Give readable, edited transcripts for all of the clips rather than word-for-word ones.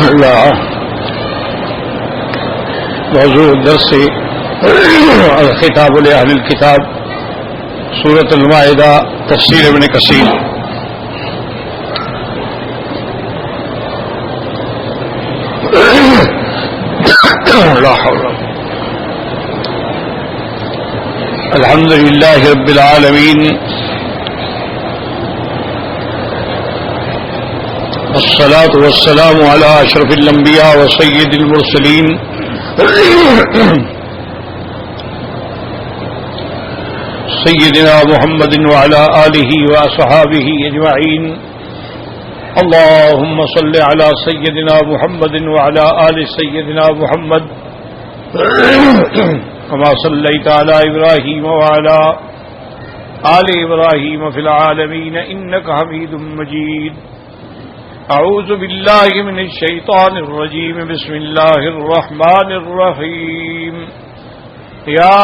اللہ موضوع درس الخطاب لأہل الکتاب سورۃ المائدہ تفسیر ابن کثیر. لا حول الحمد للہ رب العالمین والصلاة والسلام على اشرف الانبیاء وسید المرسلین سیدنا محمد وعلى آلہ واصحابہ اجمعین. اللهم صل على سيدنا محمد وعلى آل سيدنا محمد كما صليت على إبراهيم وعلى آل إبراهيم في العالمين إنك حميد مجيد. أعوذ بالله من الشيطان الرجيم. بسم الله الرحمن الرحيم. يا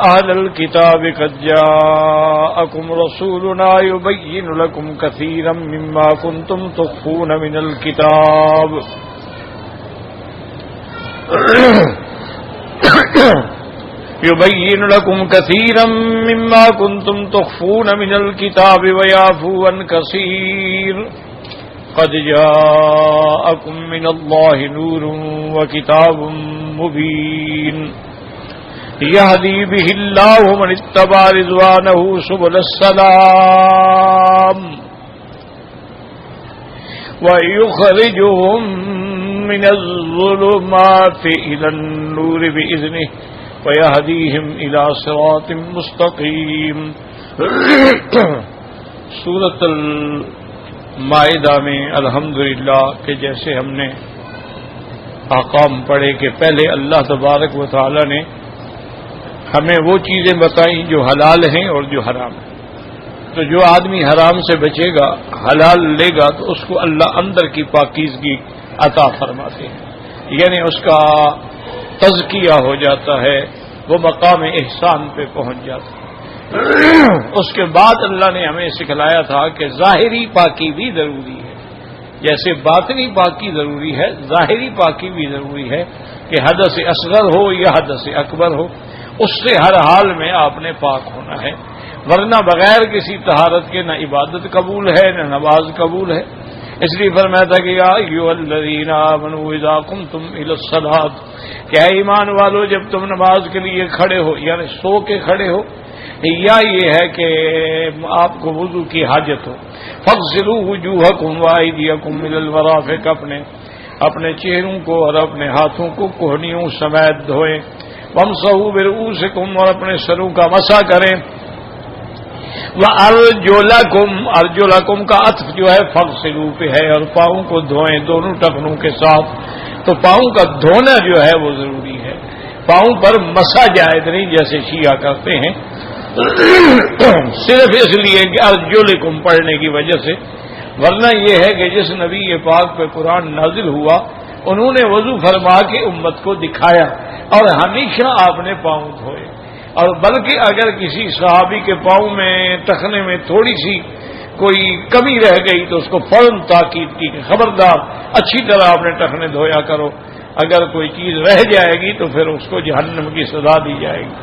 أهل الكتاب قد جاءكم رسولنا يبين لكم كثيرا مما كنتم تخفون من الكتاب يبين لكم كثيرا مما كنتم تخفون من الكتاب ويعفو عن كثير. قد جاءكم من الله نور وكتاب مبين يهدي به الله من اتبع رضوانه سبل السلام ويخرجهم من الظلمات إلى النور بإذنه ويهديهم إلى صراط مستقيم. سورۃ المائدہ میں الحمدللہ کہ جیسے ہم نے احکام پڑھے کہ پہلے اللہ تبارک و تعالی نے ہمیں وہ چیزیں بتائیں جو حلال ہیں اور جو حرام ہیں. تو جو آدمی حرام سے بچے گا حلال لے گا تو اس کو اللہ اندر کی پاکیزگی عطا فرماتے ہیں، یعنی اس کا تزکیہ ہو جاتا ہے، وہ مقام احسان پہ پہنچ جاتا ہے. اس کے بعد اللہ نے ہمیں سکھلایا تھا کہ ظاہری پاکی بھی ضروری ہے، جیسے باطنی پاکی ضروری ہے ظاہری پاکی بھی ضروری ہے کہ حدث اصغر ہو یا حدث اکبر ہو، اس سے ہر حال میں آپ نے پاک ہونا ہے، ورنہ بغیر کسی طہارت کے نہ عبادت قبول ہے نہ نماز قبول ہے. اس لیے فرمایا تھا کہ یا ایھا الذین آمنوا اذا قمتم الی الصلاۃ، کہ اے ایمان والو جب تم نماز کے لیے کھڑے ہو، یعنی سو کے کھڑے ہو، یا یہ ہے کہ آپ کو وضو کی حاجت ہو، فاغسلوا وجوہکم وایدیکم الی المرافق، اپنے چہروں کو اور اپنے ہاتھوں کو کوہنیوں سمیت دھوئیں، وامسحوا برؤوسکم، اور اپنے سروں کا مسح کریں، وارجلکم، ارجلکم کا عطف جو ہے فاغسلوا پہ ہے، اور پاؤں کو دھوئیں دونوں ٹخنوں کے ساتھ. تو پاؤں کا دھونا جو ہے وہ ضروری ہے، پاؤں پر مسح جائز نہیں جیسے شیعہ کرتے ہیں، صرف اس لیے کہ ارجلکم پڑھنے کی وجہ سے. ورنہ یہ ہے کہ جس نبی پاک پہ قرآن نازل ہوا انہوں نے وضو فرما کے امت کو دکھایا اور ہمیشہ آپ نے پاؤں دھوئے، اور بلکہ اگر کسی صحابی کے پاؤں میں ٹخنے میں تھوڑی سی کوئی کمی رہ گئی تو اس کو فوراً تاکید کی کہ خبردار اچھی طرح آپ نے ٹخنے دھویا کرو، اگر کوئی چیز رہ جائے گی تو پھر اس کو جہنم کی سزا دی جائے گی.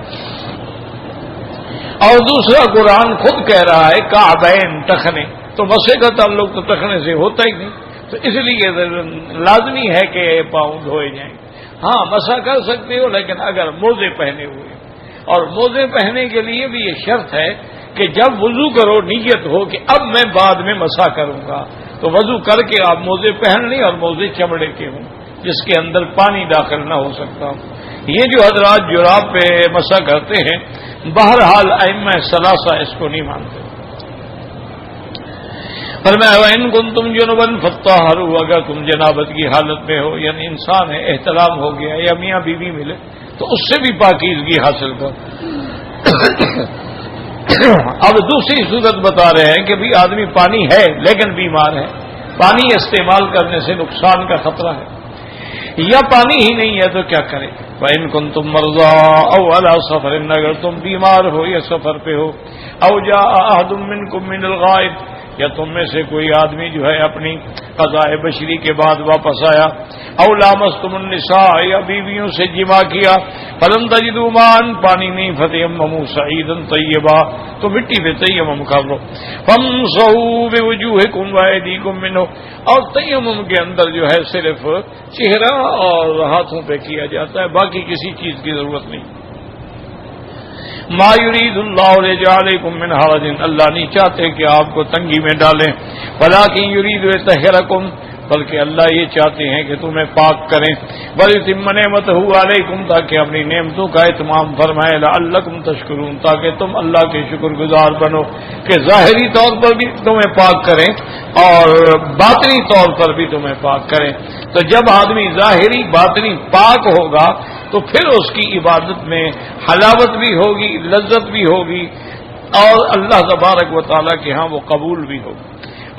اور دوسرا قرآن خود کہہ رہا ہے کعبین، ٹخنے، تو مسح کا تعلق تو ٹخنے سے ہوتا ہی نہیں، تو اس لیے لازمی ہے کہ پاؤں دھوئے جائیں. ہاں مسح کر سکتے ہو لیکن اگر موزے پہنے ہوئے، اور موزے پہننے کے لیے بھی یہ شرط ہے کہ جب وضو کرو نیت ہو کہ اب میں بعد میں مسح کروں گا، تو وضو کر کے آپ موزے پہن لیں، اور موزے چمڑے کے ہوں جس کے اندر پانی داخل نہ ہو سکتا ہو. یہ جو حضرات جراب پہ مسح کرتے ہیں بہرحال ائمہ ثلاثہ اس کو نہیں مانتے. فرمایا وَإِن كُنتُمْ جُنُبًا فَاطَّهَّرُوا، اگر تم جنابت کی حالت میں ہو، یعنی انسان ہے احتلام ہو گیا یا میاں بیوی ملے تو اس سے بھی پاکیزگی حاصل کر. اب دوسری صورت بتا رہے ہیں کہ بھی آدمی پانی ہے لیکن بیمار ہے، پانی استعمال کرنے سے نقصان کا خطرہ ہے، یا پانی ہی نہیں ہے تو کیا کرے. وَإِن كُنتُم مَّرْضَىٰ أَوْ عَلَىٰ سَفَرٍ، اگر تم بیمار ہو یا سفر پہ ہو، أَوْ جَاءَ أَحَدٌ مِّنكُم مِّنَ الْغَائِطِ، یا تم میں سے کوئی آدمی جو ہے اپنی قضاء بشری کے بعد واپس آیا، او لامستم النساء یا بیویوں سے جمع کیا، فلم تجدوا ماء پانی نہیں، فتیمموا صعیدا طیبا تو مٹی پہ تیمم کر لو، فامسحوا بوجوہکم وایدیکم منہ، اور تیمم کے اندر جو ہے صرف چہرہ اور ہاتھوں پہ کیا جاتا ہے، باقی کسی چیز کی ضرورت نہیں۔ ما یرید اللہ لجعلکم من حرج، اللہ نہیں چاہتے کہ آپ کو تنگی میں ڈالیں، ولکن یرید لطہرکم، بلکہ اللہ یہ چاہتے ہیں کہ تمہیں پاک کریں، ولیتم نعمتہ علیکم، تاکہ اپنی نعمتوں کا اتمام فرمائے، لعلکم تشکرون، تاکہ تم اللہ کے شکر گزار بنو، کہ ظاہری طور پر بھی تمہیں پاک کریں اور باطنی طور پر بھی تمہیں پاک کریں۔ تو جب آدمی ظاہری باطنی پاک ہوگا تو پھر اس کی عبادت میں حلاوت بھی ہوگی، لذت بھی ہوگی، اور اللہ تبارک و تعالیٰ کے ہاں وہ قبول بھی ہوگی۔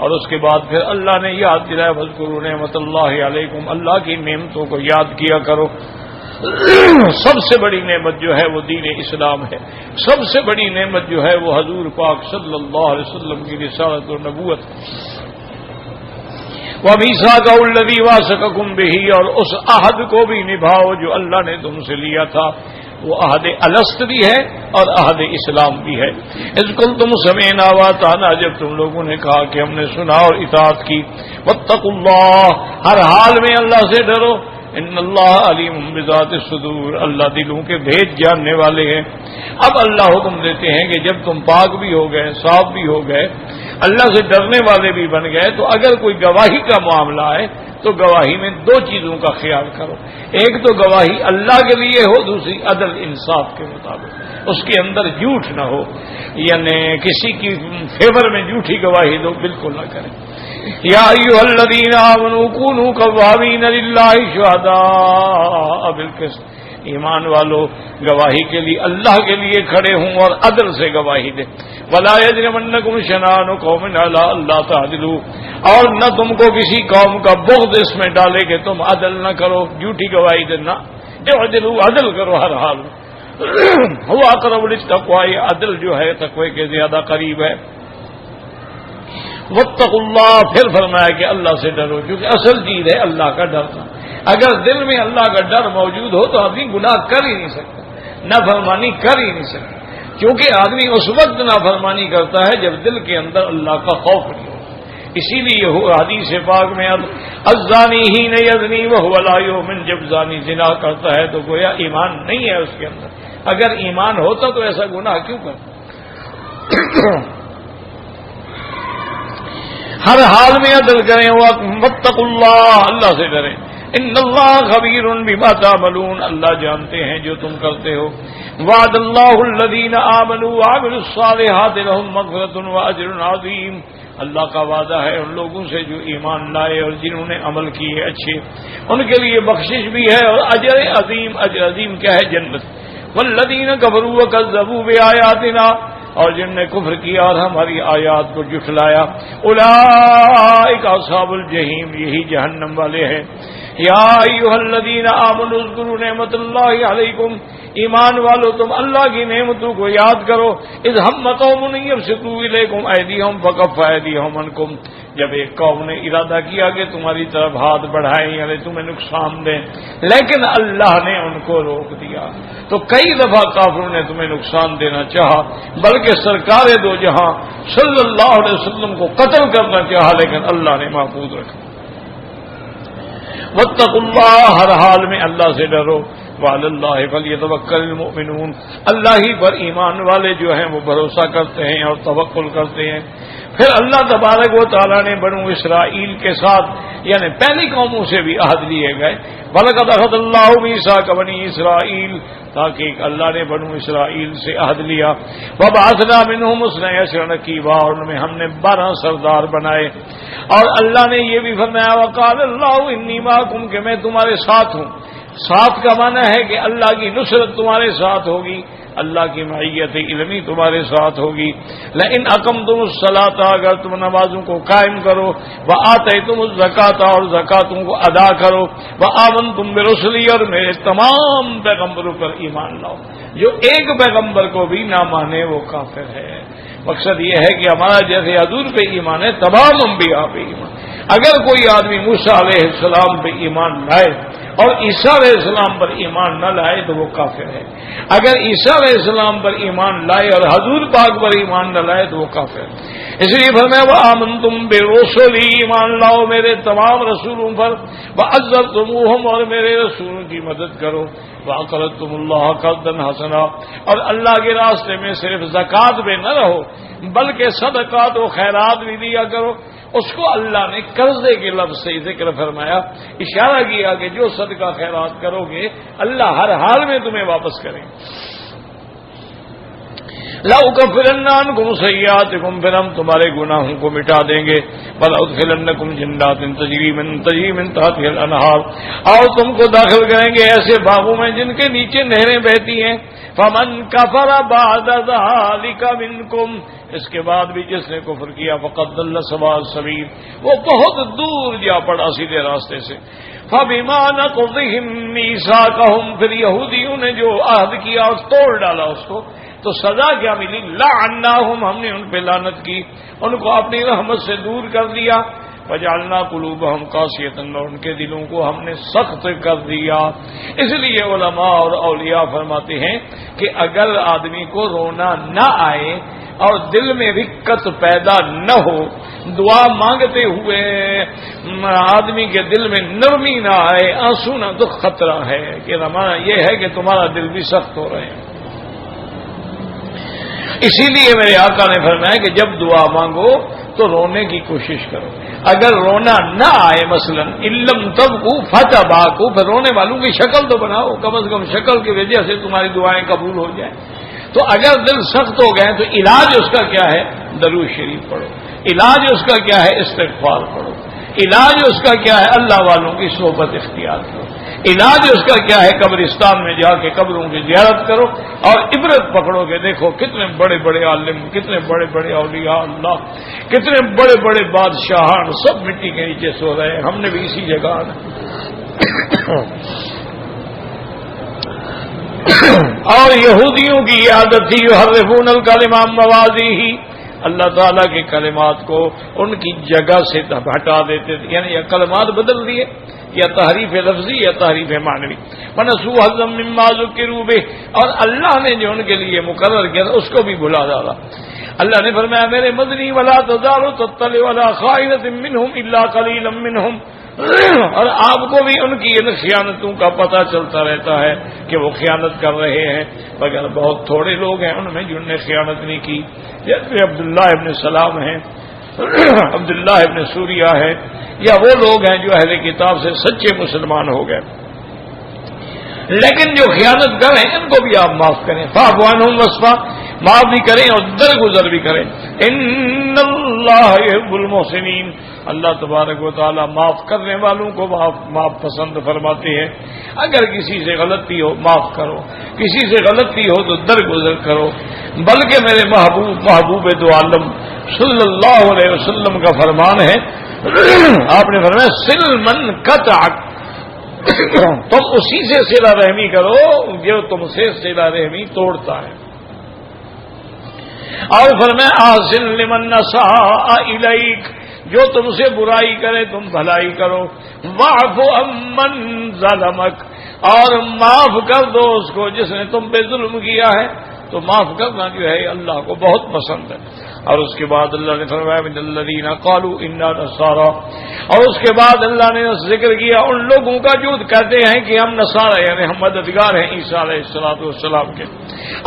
اور اس کے بعد پھر اللہ نے یاد دلایا، فاذکروا نعمت اللہ علیکم، اللہ کی نعمتوں کو یاد کیا کرو۔ سب سے بڑی نعمت جو ہے وہ دین اسلام ہے، سب سے بڑی نعمت جو ہے وہ حضور پاک صلی اللہ علیہ وسلم کی رسالت و نبوت، وَمِيثَاقَهُ الَّذِي وَاثَقَكُم بِهِ، اور اس عہد کو بھی نبھاؤ جو اللہ نے تم سے لیا تھا، وہ عہد الست بھی ہے اور عہد اسلام بھی ہے۔ اذ قلتم سمعنا وَأَطَعْنَا، جب تم لوگوں نے کہا کہ ہم نے سنا اور اطاعت کی، وَاتَّقُوا اللَّهَ، ہر حال میں اللہ سے ڈرو، ان اللہ علیم بذات الصدور، اللہ دلوں کے بھید جاننے والے ہیں۔ اب اللہ حکم دیتے ہیں کہ جب تم پاک بھی ہو گئے، صاف بھی ہو گئے، اللہ سے ڈرنے والے بھی بن گئے، تو اگر کوئی گواہی کا معاملہ ہے تو گواہی میں دو چیزوں کا خیال کرو، ایک تو گواہی اللہ کے لیے ہو، دوسری عدل انصاف کے مطابق، اس کے اندر جھوٹ نہ ہو، یعنی کسی کی فیور میں جھوٹی گواہی دو بالکل نہ کریں۔ یا ایھا الذین آمنوا کونوا قوامین للہ شہداء بالقسط، ایمان والو گواہی کے لیے اللہ کے لیے کھڑے ہوں اور عدل سے گواہی دیں۔ ولا یجرمنکم شنآن قوم علی الا تعدلوا، اور نہ تم کو کسی قوم کا بغض اس میں ڈالے کہ تم عدل نہ کرو، جھوٹی گواہی دینا، اعدلوا، عدل کرو ہر حال میں، هو اقرب للتقوی، عدل جو ہے تقوی کے زیادہ قریب ہے۔ واتقوا اللہ، پھر فرمایا کہ اللہ سے ڈرو، کیونکہ اصل چیز ہے اللہ کا ڈرنا۔ اگر دل میں اللہ کا ڈر موجود ہو تو آدمی گناہ کر ہی نہیں سکتا، نافرمانی کر ہی نہیں سکتا، کیونکہ آدمی اس وقت نافرمانی کرتا ہے جب دل کے اندر اللہ کا خوف نہیں ہو۔ اسی لیے حدیث پاک میں الزانی حین یزنی وہو لا یؤمن، جب زانی زنا کرتا ہے تو گویا ایمان نہیں ہے اس کے اندر، اگر ایمان ہوتا تو ایسا گناہ کیوں کرتا؟ ہر حال میں عدل کریں، واتقوا اللہ، اللہ سے ڈریں، ان اللہ خبیر بما تعملون، اللہ جانتے ہیں جو تم کرتے ہو۔ وعد اللہ الذین آمنوا وعملوا الصالحات لهم مغفرۃ واجر عظیم، اللہ کا وعدہ ہے ان لوگوں سے جو ایمان لائے اور جنہوں نے عمل کیے اچھے، ان کے لیے بخشش بھی ہے اور اجر عظیم۔ اجر عظیم کیا ہے؟ جنت۔ والذین کفروا وکذبوا بآیاتنا، اور جن نے کفر کیا اور ہماری آیات کو جھٹلایا، اولئک اصحاب الجحیم، یہی جہنم والے ہیں۔ یا ایھا الذین آمنوا اذکروا نعمت اللہ علیکم، ایمان والو تم اللہ کی نعمتوں کو یاد کرو، اذ ہم قوم یبسطوا الیکم ایدیہم فکف ایدیہم عنکم، جب ایک قوم نے ارادہ کیا کہ تمہاری طرف ہاتھ بڑھائیں یعنی تمہیں نقصان دیں، لیکن اللہ نے ان کو روک دیا۔ تو کئی دفعہ کافروں نے تمہیں نقصان دینا چاہا، بلکہ سرکار دو جہاں صلی اللہ علیہ وسلم کو قتل کرنا چاہا، لیکن اللہ نے محفوظ رکھا۔ واتقوا اللہ، ہر حال میں اللہ سے ڈرو، وعلی اللہ فلیتوکل المؤمنون، اللہ ہی پر ایمان والے جو ہیں وہ بھروسہ کرتے ہیں اور توکل کرتے ہیں۔ پھر اللہ تبارک و تعالیٰ نے بنو اسرائیل کے ساتھ یعنی پہلی قوموں سے بھی عہد لیے گئے، وَلَقَدْ أَخَذَ اللَّهُ مِيثَاقَ بَنِي إِسْرَائِيلَ، تاکہ اللہ نے بنو اسرائیل سے عہد لیا، وَبَعَثْنَا مِنْهُمُ اثْنَيْ عَشْرَ نَقِيبًا، اور ان میں ہم نے 12 سردار بنائے، اور اللہ نے یہ بھی فرمایا وَقَالَ اللَّهُ إِنِّي مَعَكُمْ، کہ میں تمہارے ساتھ ہوں۔ ساتھ کا معنی ہے کہ اللہ کی نصرت تمہارے ساتھ ہوگی، اللہ کی معیت علمی تمہارے ساتھ ہوگی۔ لئن اقمتم الصلاۃ، اگر تم نمازوں کو قائم کرو، وآتیتم الزکاۃ، اور زکاتوں کو ادا کرو، وآمنتم برسلی، اور میرے تمام پیغمبروں پر ایمان لاؤ۔ جو ایک پیغمبر کو بھی نہ مانے وہ کافر ہے۔ مقصد یہ ہے کہ ہمارا جیسے حضور پہ ایمان ہے، تمام انبیاء پہ ایمان، اگر کوئی آدمی موسیٰ علیہ السلام پہ ایمان لائے اور عیسیٰ علیہ السلام پر ایمان نہ لائے تو وہ کافر ہے. اگر عیسیٰ علیہ السلام پر ایمان لائے اور حضور پاک پر ایمان نہ لائے تو وہ کافر ہے. اس لیے فرمایا وآمنتم برسلی، ایمان لاؤ میرے تمام رسولوں پر، وعزرتموہم اور میرے رسولوں کی مدد کرو، وَأَقْرَضْتُمُ اللَّهَ قَرْضًا حَسَنًا اور اللہ کے راستے میں صرف زکوٰۃ میں نہ رہو بلکہ صدقات و خیرات بھی دیا کرو. اس کو اللہ نے قرضے کے لفظ سے ذکر فرمایا، اشارہ کیا کہ جو صدقہ خیرات کرو گے اللہ ہر حال میں تمہیں واپس کریں. لَأُكَفِّرَنَّ عَنكُمْ سَيِّئَاتِكُمْ پھر ہم تمہارے گناہوں کو مٹا دیں گے. وَلَأُدْخِلَنَّكُمْ جَنَّاتٍ تَجْرِي مِن تَحْتِهَا الْأَنْهَارُ اور تم کو داخل کریں گے ایسے باغوں میں جن کے نیچے نہریں بہتی ہیں. فَمَن كَفَرَ بَعْدَ ذَلِكَ مِنكُمْ اس کے بعد بھی جس نے کفر کیا فقد ضل سواء السبیل وہ بہت دور جا پڑا سیدھے راستے سے. فَبِمَا نَقْضِهِم مِّيثَاقَهُمْ پھر یہودیوں نے جو عہد کیا اور توڑ ڈالا اس کو تو سزا کیا ملی؟ لعناہم ہم نے ان پہ لعنت کی، ان کو اپنی رحمت سے دور کر دیا. وجعلنا قلوبہم قاسیۃ اور ان کے دلوں کو ہم نے سخت کر دیا. اس لیے علماء اور اولیاء فرماتے ہیں کہ اگر آدمی کو رونا نہ آئے اور دل میں رقت پیدا نہ ہو، دعا مانگتے ہوئے آدمی کے دل میں نرمی نہ آئے، آنسو نہ، تو خطرہ ہے کہ ہمارا یہ ہے کہ تمہارا دل بھی سخت ہو رہے ہیں. اسی لیے میرے آقا نے فرمایا کہ جب دعا مانگو تو رونے کی کوشش کرو. اگر رونا نہ آئے مثلا علم تبکو فتباکو پھر رونے والوں کی شکل تو بناؤ، کم از کم شکل کی وجہ سے تمہاری دعائیں قبول ہو جائیں. تو اگر دل سخت ہو گئے تو علاج اس کا کیا ہے؟ درود شریف پڑھو. علاج اس کا کیا ہے؟ استغفار پڑھو. علاج اس کا کیا ہے؟ اللہ والوں کی صحبت اختیار کرو. علاج اس کا کیا ہے؟ قبرستان میں جا کے قبروں کی زیارت کرو اور عبرت پکڑو کہ دیکھو کتنے بڑے بڑے عالم، کتنے بڑے بڑے اولیاء اللہ، کتنے بڑے بڑے بادشاہان سب مٹی کے نیچے سو رہے ہیں، ہم نے بھی اسی جگہ آنا. اور یہودیوں کی یہ عادت تھی یحرفون الکلم عن مواضعہ، اللہ تعالیٰ کے کلمات کو ان کی جگہ سے ہٹا دیتے تھے، یعنی یہ کلمات بدل دیے، یا تحریف لفظی یا تحریف معنوی. ونسوا حظا مما ذکروا بہ اور اللہ نے جو ان کے لیے مقرر کیا تھا اس کو بھی بھلا ڈالا. اللہ نے فرمایا میرے مدنی ولا تزال تطلع على خائنۃ منهم الا قليلا منهم اور آپ کو بھی ان کی ان خیانتوں کا پتہ چلتا رہتا ہے کہ وہ خیانت کر رہے ہیں، مگر بہت تھوڑے لوگ ہیں ان میں جنہوں نے خیانت نہیں کی. جیسے عبداللہ ابن سلام ہیں، عبداللہ ابن سوریہ ہے، یا وہ لوگ ہیں جو اہل کتاب سے سچے مسلمان ہو گئے، لیکن جو خیانت کر رہے ہیں ان کو بھی آپ معاف کریں. فاعفوا عنہم واصفح معاف بھی کریں اور درگزر بھی کریں. ان اللہ یحب المحسنین اللہ تبارک و تعالی معاف کرنے والوں کو معاف پسند فرماتے ہیں. اگر کسی سے غلطی ہو معاف کرو، کسی سے غلطی ہو تو درگزر کرو. بلکہ میرے محبوب دو عالم صلی اللہ علیہ وسلم کا فرمان ہے، آپ نے فرمایا سل من قطعک تم اسی سے صلہ رحمی کرو جو تم سے صلہ رحمی توڑتا ہے. اور فرمایا احسن لمن اساء الیک جو تم سے برائی کرے تم بھلائی کرو. واعف عمن ظلمک اور معاف کر دو اس کو جس نے تم پہ ظلم کیا ہے. تو معاف کرنا جو ہے اللہ کو بہت پسند ہے. اور اس کے بعد اللہ نے فرمایا من الذین قالوا انا نصارى اور اس کے بعد اللہ نے ذکر کیا ان لوگوں کا جو کہتے ہیں کہ ہم نصارى یعنی ہم مددگار ہیں عیسیٰ علیہ السلام کے.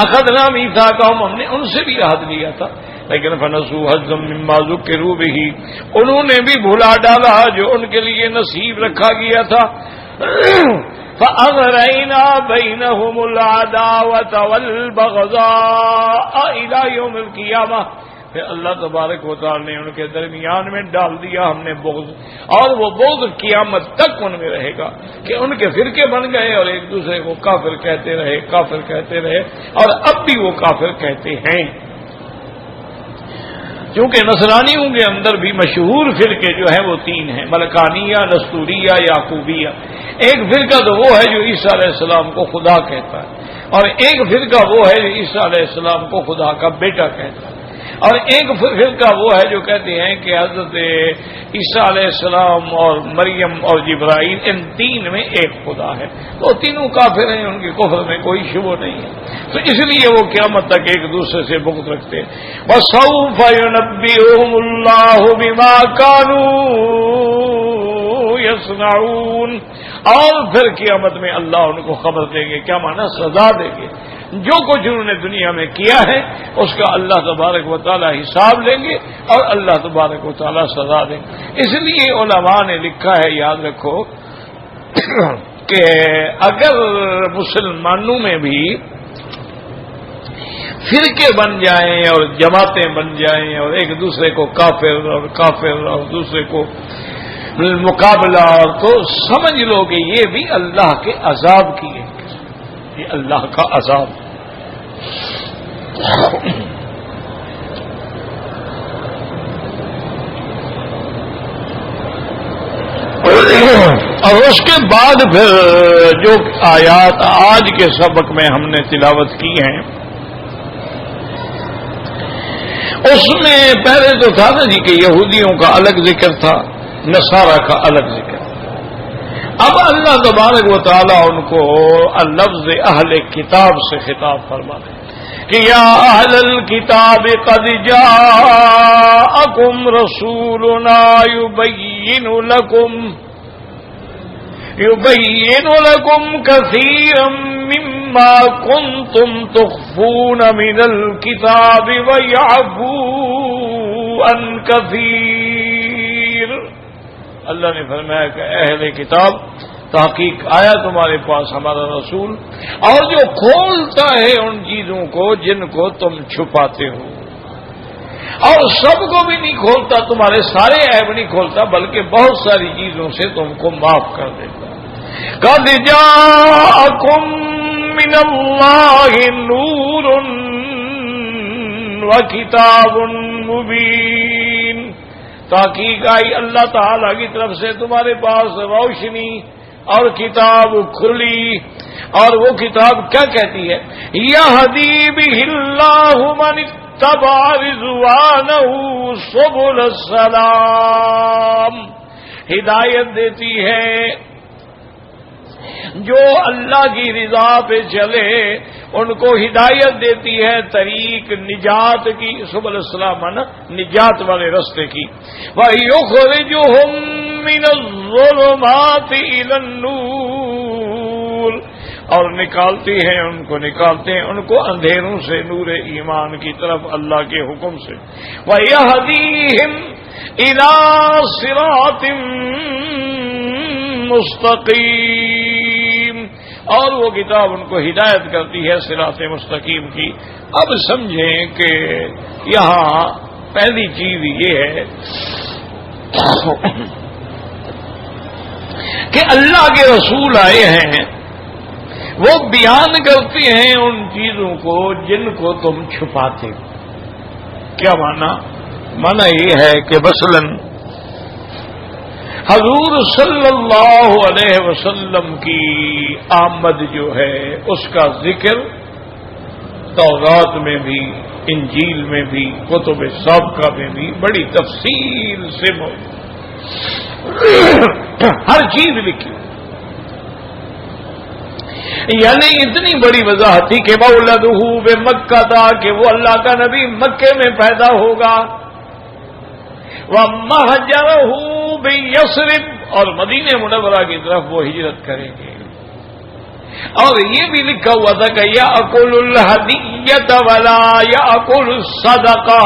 اخذنا میثاقهم ہم نے ان سے بھی عہد لیا تھا لیکن فنسوا حظا مما ذکروا به انہوں نے بھی بھلا ڈالا جو ان کے لیے نصیب رکھا گیا تھا. فَأَغْرَيْنَا بَيْنَهُمُ الْعَدَاوَةَ وَالْبَغْضَاءَ إِلَى يَوْمِ الْقِيَامَةِ پھر اللہ تبارک و تعالی نے ان کے درمیان میں ڈال دیا ہم نے بغض، اور وہ بغض قیامت تک ان میں رہے گا کہ ان کے فرقے بن گئے اور ایک دوسرے کو کافر کہتے رہے کافر کہتے رہے، اور اب بھی وہ کافر کہتے ہیں. کیونکہ نصرانیوں کے اندر بھی مشہور فرقے جو ہیں وہ تین ہیں، ملکانیہ، نستوریہ، یعقوبیہ. ایک فرقہ تو وہ ہے جو عیسیٰ علیہ السلام کو خدا کہتا ہے، اور ایک فرقہ وہ ہے جو عیسیٰ علیہ السلام کو خدا کا بیٹا کہتا ہے. اور ایک فرقہ وہ ہے جو کہتے ہیں کہ حضرت عیسیٰ علیہ السلام اور مریم اور جبرائیل ان تین میں ایک خدا ہے، تو تینوں کافر ہیں، ان کے کفر میں کوئی شبہ نہیں ہے، تو اس لیے وہ قیامت تک ایک دوسرے سے بغض رکھتے ہیں۔ وَسَوْفَ يُنَبِّئُهُمُ اللَّهُ بِمَا كَانُوا يَصْنَعُونَ، اور پھر قیامت میں اللہ ان کو خبر دیں گے، کیا معنی سزا دیں گے، جو کچھ انہوں نے دنیا میں کیا ہے اس کا اللہ تبارک و تعالی حساب لیں گے اور اللہ تبارک و تعالی سزا دیں گے۔ اس لیے علماء نے لکھا ہے، یاد رکھو کہ اگر مسلمانوں میں بھی فرقے بن جائیں اور جماعتیں بن جائیں اور ایک دوسرے کو کافر اور دوسرے کو مقابلہ، تو سمجھ لو کہ یہ بھی اللہ کے عذاب کی ہے، یہ اللہ کا عذاب۔ اور اس کے بعد پھر جو آیات آج کے سبق میں ہم نے تلاوت کی ہیں، اس میں پہلے تو تھا نا جی کہ یہودیوں کا الگ ذکر تھا، نصارہ کا الگ ذکر۔ اب اللہ تبارک و تعالیٰ ان کو لفظ اہل کتاب سے خطاب فرما دے کہ یا اہل الکتاب قد جاءکم رسولنا یبین لکم کثیرا مما کنتم تخفون من الکتاب ویعفو عن کثیر۔ اللہ نے فرمایا کہ اہل کتاب تحقیق آیا تمہارے پاس ہمارا رسول، اور جو کھولتا ہے ان چیزوں کو جن کو تم چھپاتے ہو، اور سب کو بھی نہیں کھولتا، تمہارے سارے عیب نہیں کھولتا، بلکہ بہت ساری چیزوں سے تم کو معاف کر دیتا۔ قد جاءکم من اللہ نور وکتاب مبین، تحقیق آئی اللہ تعالی کی طرف سے تمہارے پاس روشنی اور کتاب کھلی، اور وہ کتاب کیا کہتی ہے؟ یہدی بہ اللہ من اتبع رضوانہ سبل السلام، ہدایت دیتی ہے جو اللہ کی رضا پہ چلے ان کو ہدایت دیتی ہے طریق نجات کی، سبل السلام نا نجات والے رستے کی۔ وَيُخْرِجُهُم مِّنَ الظُّلُمَاتِ إِلَى النُّورِ، اور نکالتے ہیں ان کو اندھیروں سے نور ایمان کی طرف اللہ کے حکم سے۔ وَيَهْدِيهِمْ إِلَى صِرَاطٍ مستقیم، اور وہ کتاب ان کو ہدایت کرتی ہے صراط مستقیم کی۔ اب سمجھیں کہ یہاں پہلی چیز یہ ہے کہ اللہ کے رسول آئے ہیں، وہ بیان کرتے ہیں ان چیزوں کو جن کو تم چھپاتے ہو۔ کیا معنی یہ ہے کہ مثلاً حضور صلی اللہ علیہ وسلم کی آمد جو ہے اس کا ذکر تورات میں بھی، انجیل میں بھی، کتب سابقہ میں بھی بڑی تفصیل سے موجود، ہر چیز لکھی، یعنی اتنی بڑی وضاحت تھی کہ مولدہ بمکہ تھا کہ وہ اللہ کا نبی مکے میں پیدا ہوگا، وَمَهْجَرَهُ بِيَثْرِبَ، اور مدینہ منورہ کی طرف وہ ہجرت کریں گے۔ اور یہ بھی لکھا ہوا تھا کہ یأکل الہدیۃ ولا یأکل الصدقہ،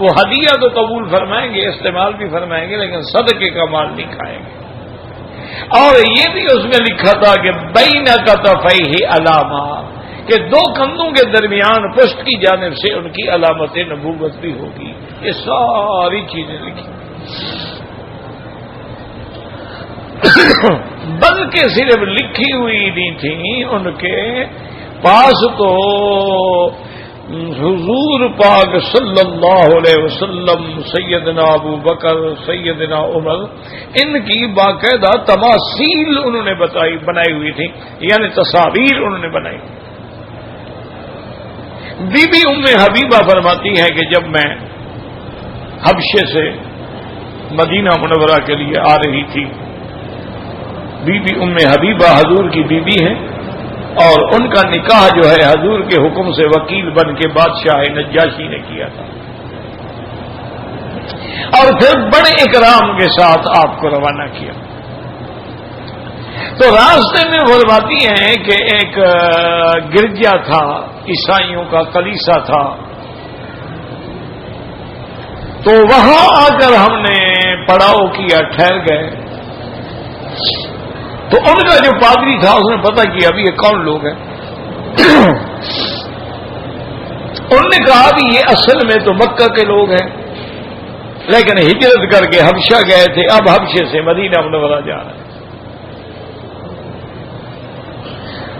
وہ ہدیہ تو قبول فرمائیں گے، استعمال بھی فرمائیں گے، لیکن صدقے کا مال نہیں کھائیں گے۔ اور یہ بھی اس میں لکھا تھا کہ بین کتفیہ علامہ، کہ دو کندھوں کے درمیان پشت کی جانب سے ان کی علامت نبوت بھی ہوگی۔ یہ ساری چیزیں لکھی، بلکہ صرف لکھی ہوئی نہیں تھیں، ان کے پاس تو حضور پاک صلی اللہ علیہ وسلم، سیدنا ابو بکر، سیدنا عمر، ان کی باقاعدہ تماثیل انہوں نے بنائی ہوئی تھی، یعنی تصاویر انہوں نے بنائی، بی بی ام حبیبہ فرماتی ہے کہ جب میں حبشے سے مدینہ منورہ کے لیے آ رہی تھی، بی بی ام حبیبہ حضور کی بیوی ہے اور ان کا نکاح جو ہے حضور کے حکم سے وکیل بن کے بادشاہ نجاشی نے کیا تھا، اور پھر بڑے اکرام کے ساتھ آپ کو روانہ کیا۔ تو راستے میں فرماتی ہیں کہ ایک گرجا تھا، عیسائیوں کا کلیسا تھا، تو وہاں آ کر ہم نے پڑاؤ کیا، ٹھہر گئے۔ تو ان کا جو پادری تھا اس نے پتہ کیا ابھی یہ کون لوگ ہیں۔ انہوں نے کہا بھی یہ اصل میں تو مکہ کے لوگ ہیں، لیکن ہجرت کر کے حبشہ گئے تھے، اب حبشے سے مدینہ منورہ جا رہے ہیں۔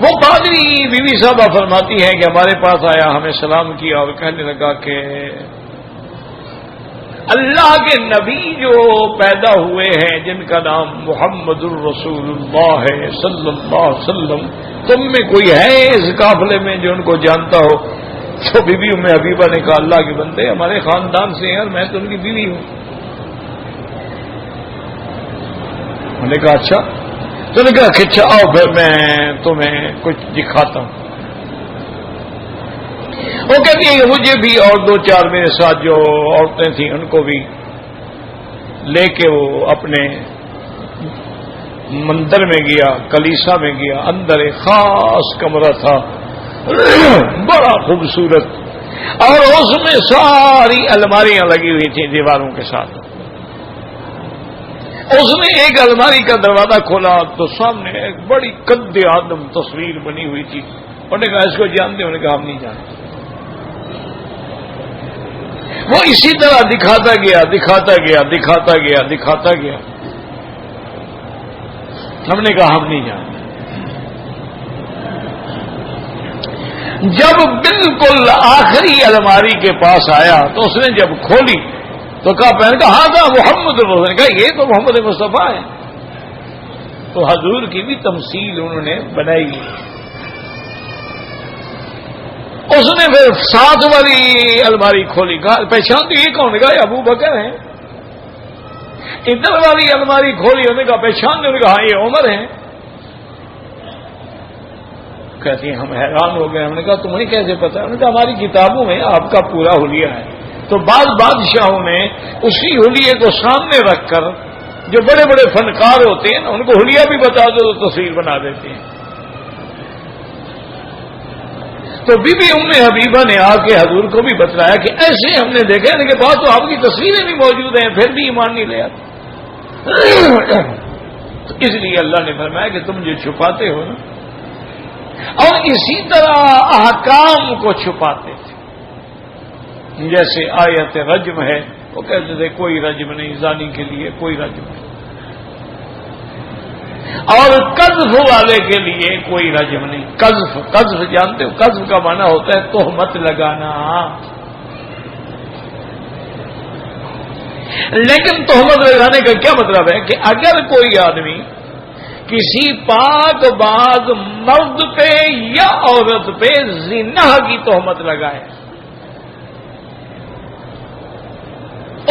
وہ پادری بی بی صاحبہ فرماتی ہے کہ ہمارے پاس آیا، ہمیں سلام کیا اور کہنے لگا کہ اللہ کے نبی جو پیدا ہوئے ہیں جن کا نام محمد الرسول اللہ ہے صلی اللہ علیہ وسلم، تم میں کوئی ہے اس قافلے میں جو ان کو جانتا ہو؟ تو بی بی ام حبیبہ نے کہا اللہ کے بندے ہمارے خاندان سے ہیں اور میں تو ان کی بیوی ہوں۔ انہوں نے کہا اچھا، تو نے کہا اچھا آؤ پھر میں تمہیں کچھ دکھاتا ہوں۔ وہ کہتی ہے کہ مجھے بھی اور دو چار میرے ساتھ جو عورتیں تھیں ان کو بھی لے کے وہ اپنے مندر میں گیا، کلیسا میں گیا، اندر ایک خاص کمرہ تھا بڑا خوبصورت، اور اس میں ساری الماریاں لگی ہوئی تھیں دیواروں کے ساتھ۔ اس نے ایک الماری کا دروازہ کھولا تو سامنے ایک بڑی قد آدم تصویر بنی ہوئی تھی۔ انہوں نے کہا اس کو جانتے؟ انہوں نے کہا ہم نہیں جانتے۔ وہ اسی طرح دکھاتا گیا دکھاتا گیا دکھاتا گیا دکھاتا گیا، ہم نے کہا ہم نہیں جانتے۔ جب بالکل آخری الماری کے پاس آیا تو اس نے جب کھولی تو کہا پہن کہا ہاں تھا محمد رسول نے کہا یہ تو محمد مصطفیٰ ہے۔ تو حضور کی بھی تمثیل انہوں نے بنائی۔ اس نے پھر ساتھ والی الماری کھولی، کہا پہچان تو یہ کون؟ کہا ابو بکر ہیں۔ ادھر والی الماری کھولی، انہوں نے کہا پہچان دے؟ کہا یہ عمر ہیں۔ کہتی ہیں ہم حیران ہو گئے، ہم نے کہا تمہیں کیسے پتا؟ انہوں نے کہا ہماری کتابوں میں آپ کا پورا حلیہ ہے۔ تو بعض بادشاہوں نے اسی حلیے کو سامنے رکھ کر جو بڑے بڑے فنکار ہوتے ہیں ان کو حلیہ بھی بتا دو تو تصویر بنا دیتے ہیں۔ تو بی بی ام حبیبہ نے آ کے حضور کو بھی بتلایا کہ ایسے ہم نے دیکھا ان کے پاس تو آپ کی تصویریں بھی موجود ہیں، پھر بھی ایمان نہیں لے آتے۔ تو اس لیے اللہ نے فرمایا کہ تم جو چھپاتے ہو نا، اور اسی طرح احکام کو چھپاتے تھے۔ جیسے آیت رجم ہے، وہ کہتے تھے کوئی رجم نہیں، زانی کے لیے کوئی رجم نہیں، اور قذف والے کے لیے کوئی رجم نہیں۔ قذف جانتے ہو؟ قذف کا معنی ہوتا ہے تہمت لگانا۔ لیکن تہمت لگانے کا کیا مطلب ہے کہ اگر کوئی آدمی کسی پاک باز مرد پہ یا عورت پہ زنا کی تہمت لگائے،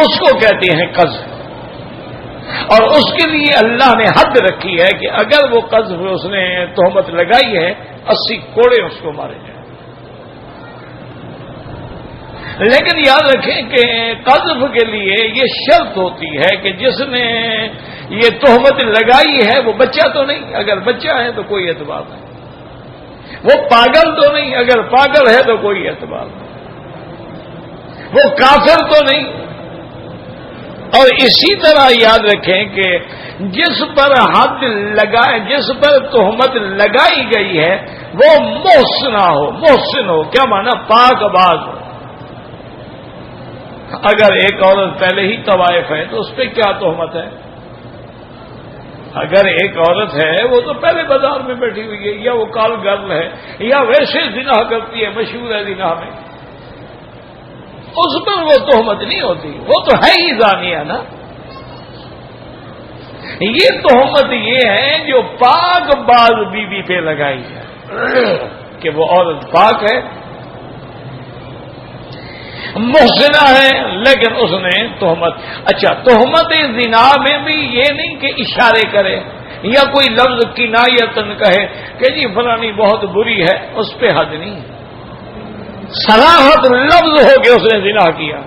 اس کو کہتے ہیں قذف، اور اس کے لیے اللہ نے حد رکھی ہے کہ اگر وہ قذف اس نے تہمت لگائی ہے 80 کوڑے اس کو مارے جائیں۔ لیکن یاد رکھیں کہ قذف کے لیے یہ شرط ہوتی ہے کہ جس نے یہ تہمت لگائی ہے وہ بچہ تو نہیں، اگر بچہ ہے تو کوئی اعتبار نہیں، وہ پاگل تو نہیں، اگر پاگل ہے تو کوئی اعتبار نہیں، وہ کافر تو نہیں۔ اور اسی طرح یاد رکھیں کہ جس پر حد لگائے، جس پر تہمت لگائی گئی ہے وہ محسنہ ہو، محسن ہو، کیا معنی؟ پاک باز ہو۔ اگر ایک عورت پہلے ہی طوائف ہے تو اس پہ کیا تہمت ہے؟ اگر ایک عورت ہے وہ تو پہلے بازار میں بیٹھی ہوئی ہے، یا وہ کال گرل ہے، یا ویسے زنا کرتی ہے، مشہور ہے زنا میں، اس پر وہ تہمت نہیں ہوتی، وہ تو ہے ہی زانیہ نا۔ یہ تہمت یہ ہے جو پاک باز بیوی پہ لگائی ہے کہ وہ عورت پاک ہے، محسنہ ہے لیکن اس نے تہمت. اچھا تہمت زنا میں بھی یہ نہیں کہ اشارے کرے یا کوئی لفظ کنایتن کہے کہ جی فلانی بہت بری ہے، اس پہ حد نہیں. صراحت لفظ ہو کہ اس نے زنا کیا،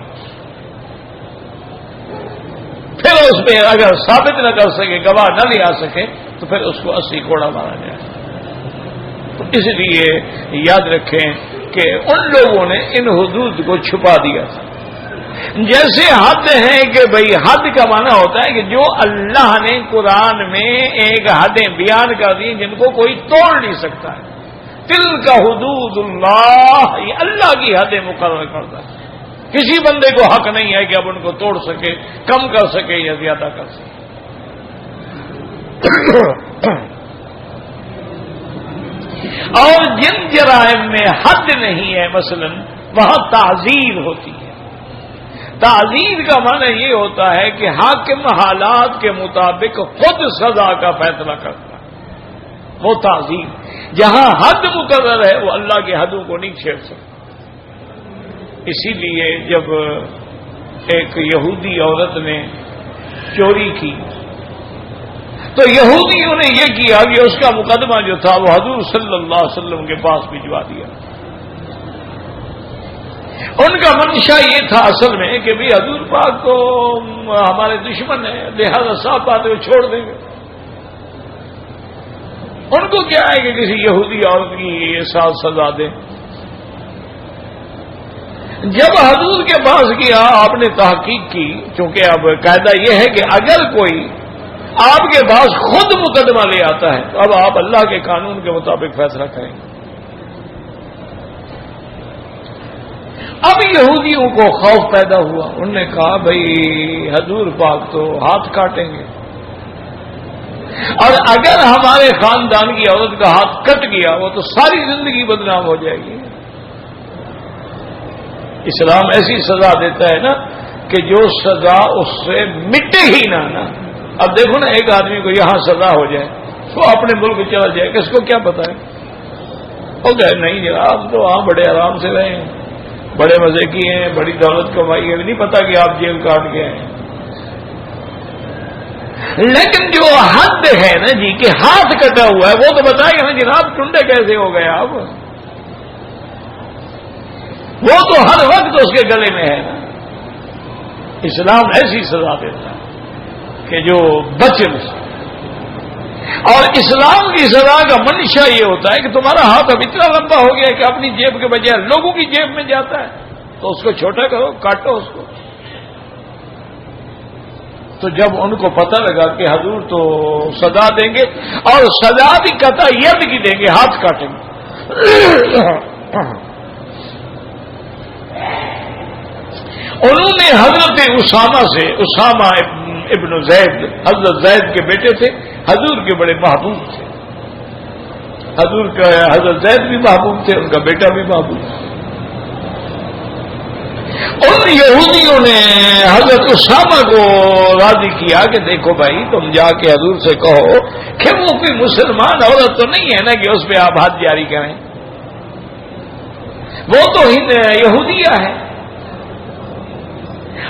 پھر اس پہ اگر ثابت نہ کر سکے، گواہ نہ لے آ سکے، تو پھر اس کو 80 کوڑا مارا جائے. تو اس لیے یاد رکھیں کہ ان لوگوں نے ان حدود کو چھپا دیا تھا. جیسے حد ہے کہ بھئی حد کا معنی ہوتا ہے کہ جو اللہ نے قرآن میں ایک حدیں بیان کر دی جن کو کوئی توڑ نہیں سکتا ہے. تلک حدود اللہ، یہ اللہ کی حدیں مقرر کرتا ہے. کسی بندے کو حق نہیں ہے کہ اب ان کو توڑ سکے، کم کر سکے یا زیادہ کر سکے. اور جن جرائم میں حد نہیں ہے، مثلا وہاں تعزیر ہوتی ہے. تعزیر کا معنی یہ ہوتا ہے کہ حاکم حالات کے مطابق خود سزا کا فیصلہ کرتا ہے، وہ تعزیر. جہاں حد مقرر ہے وہ اللہ کی حدوں کو نہیں چھیڑ سکتا. اسی لیے جب ایک یہودی عورت نے چوری کی تو یہودیوں نے یہ کیا کہ اس کا مقدمہ جو تھا وہ حضور صلی اللہ علیہ وسلم کے پاس بھجوا دیا. ان کا منشا یہ تھا اصل میں کہ بھی حضور پاک تو ہمارے دشمن ہیں، لہذا صاف بات ہے وہ چھوڑ دیں گے. ان کو کیا ہے کہ کسی یہودی عورت کی یہ سال سزا دیں. جب حضور کے پاس گیا آپ نے تحقیق کی، چونکہ اب قاعدہ یہ ہے کہ اگر کوئی آپ کے پاس خود مقدمہ لے آتا ہے تو اب آپ اللہ کے قانون کے مطابق فیصلہ کریں گے. اب یہودیوں کو خوف پیدا ہوا. انہوں نے کہا بھئی حضور پاک تو ہاتھ کاٹیں گے، اور اگر ہمارے خاندان کی عورت کا ہاتھ کٹ گیا وہ تو ساری زندگی بدنام ہو جائے گی. اسلام ایسی سزا دیتا ہے نا کہ جو سزا اس سے مٹے ہی نہ. اب دیکھو نا، ایک آدمی کو یہاں سزا ہو جائے وہ اپنے ملک چلا جائے، کس کو کیا پتا ہے؟ وہ کہے نہیں جناب تو وہاں بڑے آرام سے رہے ہیں، بڑے مزے کی ہیں، بڑی دولت کمائی ہے، نہیں پتا کہ آپ جیل کاٹ گئے ہیں. لیکن جو حد ہے نا جی کہ ہاتھ کٹا ہوا ہے وہ تو بتائے گا نا جناب ٹنڈے کیسے ہو گئے آپ. وہ تو ہر وقت اس کے گلے میں ہے نا. اسلام ایسی سزا دیتا ہے کہ جو بچ نہ سکے. اور اسلام کی سزا کا منشا یہ ہوتا ہے کہ تمہارا ہاتھ اب اتنا لمبا ہو گیا کہ اپنی جیب کے بجائے لوگوں کی جیب میں جاتا ہے، تو اس کو چھوٹا کرو، کاٹو اس کو. تو جب ان کو پتہ لگا کہ حضور تو سزا دیں گے، اور سزا بھی قطع ید کی دیں گے، ہاتھ کاٹیں گے، انہوں نے حضرت اسامہ ابن زید، حضرت زید کے بیٹے تھے، حضور کے بڑے محبوب تھے. حضور کا حضرت زید بھی محبوب تھے، ان کا بیٹا بھی محبوب تھا. ان یہودیوں نے حضرت اسامہ کو راضی کیا کہ دیکھو بھائی تم جا کے حضور سے کہو کہ وہ کوئی مسلمان عورت تو نہیں ہے نا کہ اس پہ آپ ہاتھ جاری کریں، وہ تو یہودیہ ہے.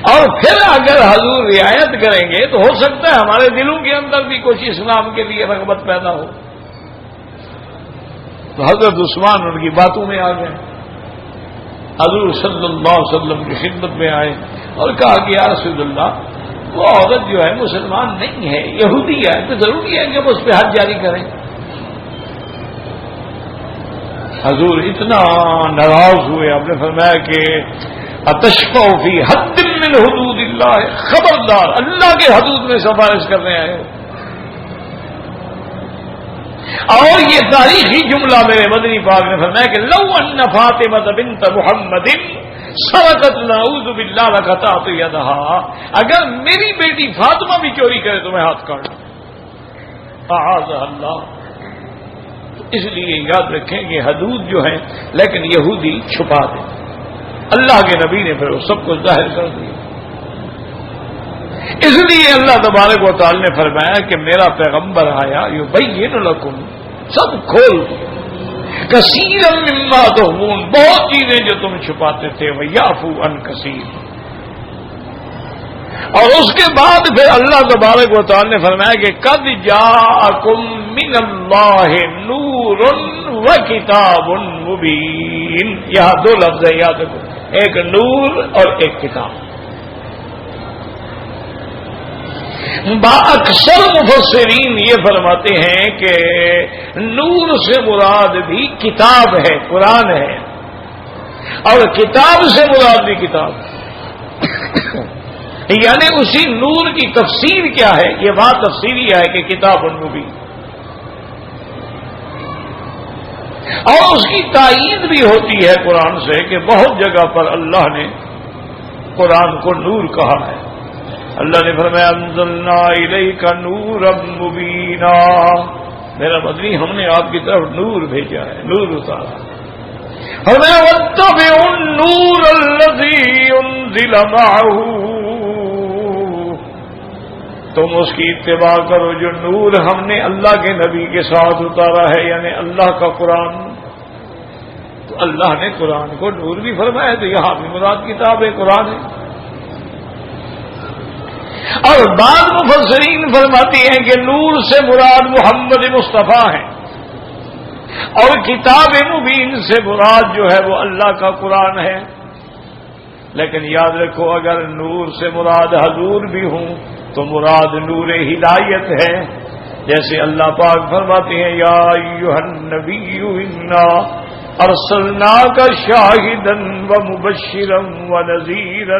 اور پھر اگر حضور رعایت کریں گے تو ہو سکتا ہے ہمارے دلوں کے اندر بھی کچھ اسلام کے لیے رغبت پیدا ہو. تو حضرت عثمان ان کی باتوں میں آ گئے، حضور صلی اللہ علیہ وسلم کی خدمت میں آئے اور کہا کہ یا رسول اللہ وہ عورت جو ہے مسلمان نہیں ہے، یہودی ہے، تو ضروری ہے کہ ہم اس پہ ہاتھ جاری کریں. حضور اتنا ناراض ہوئے، آپ نے فرمایا کہ اتشفع فی حد من حدود اللہ، خبردار اللہ کے حدود میں سفارش کرنے آئے ہو. اور یہ تاریخی جملہ میرے مدنی پاک نے فرمایا کہ لو ان فاطمہ بنت محمد سرقت نعوذ باللہ لقطعت یدہا، اگر میری بیٹی فاطمہ بھی چوری کرے تو میں ہاتھ کاٹ دوں. اعاذہ اللہ. اس لیے یاد رکھیں کہ حدود جو ہیں لیکن یہودی چھپا دیں، اللہ کے نبی نے پھر وہ سب کچھ ظاہر کر دیا. اس لیے اللہ تبارک و تعالی نے فرمایا کہ میرا پیغمبر آیا یبین لکم، سب کھول دیا. کثیرا مما تخفون، بہت چیزیں جو تم چھپاتے تھے، ویعفو عن کثیر۔ اور اس کے بعد پھر اللہ تبارک و تعالی نے فرمایا کہ قد جاءکم من اللہ نور و کتاب مبین۔ یہاں دو لفظ ہے، یاد رکھو، ایک نور اور ایک کتاب۔ اکثر مفسرین یہ فرماتے ہیں کہ نور سے مراد بھی کتاب ہے، قرآن ہے، اور کتاب سے مراد بھی کتاب ہے۔ یعنی اسی نور کی تفسیر کیا ہے؟ یہ بات تفسیری ہے کہ کتاب مبین، اور اس کی تائید بھی ہوتی ہے قرآن سے کہ بہت جگہ پر اللہ نے قرآن کو نور کہا ہے۔ اللہ نے فرمایا انزلنا الیک نورا مبینا، میرا مدنی ہم نے آپ کی طرف نور بھیجا ہے، نور اتارا۔ فرمایا واتبعوا النور الذی انزل معه، تم اس کی اتباع کرو جو نور ہم نے اللہ کے نبی کے ساتھ اتارا ہے، یعنی اللہ کا قرآن۔ تو اللہ نے قرآن کو نور بھی فرمایا، تو یہاں بھی مراد کتاب ہے، قرآن ہے۔ اور بعض مفسرین فرماتی ہیں کہ نور سے مراد محمد مصطفیٰ ہے، اور کتاب مبین سے مراد جو ہے وہ اللہ کا قرآن ہے۔ لیکن یاد رکھو، اگر نور سے مراد حضور بھی ہوں تو مراد نور ہدایت ہے، جیسے اللہ پاک فرماتے ہیں یا ایھا النبی انا ارسلناک شاہدا ومبشرا ونذیرا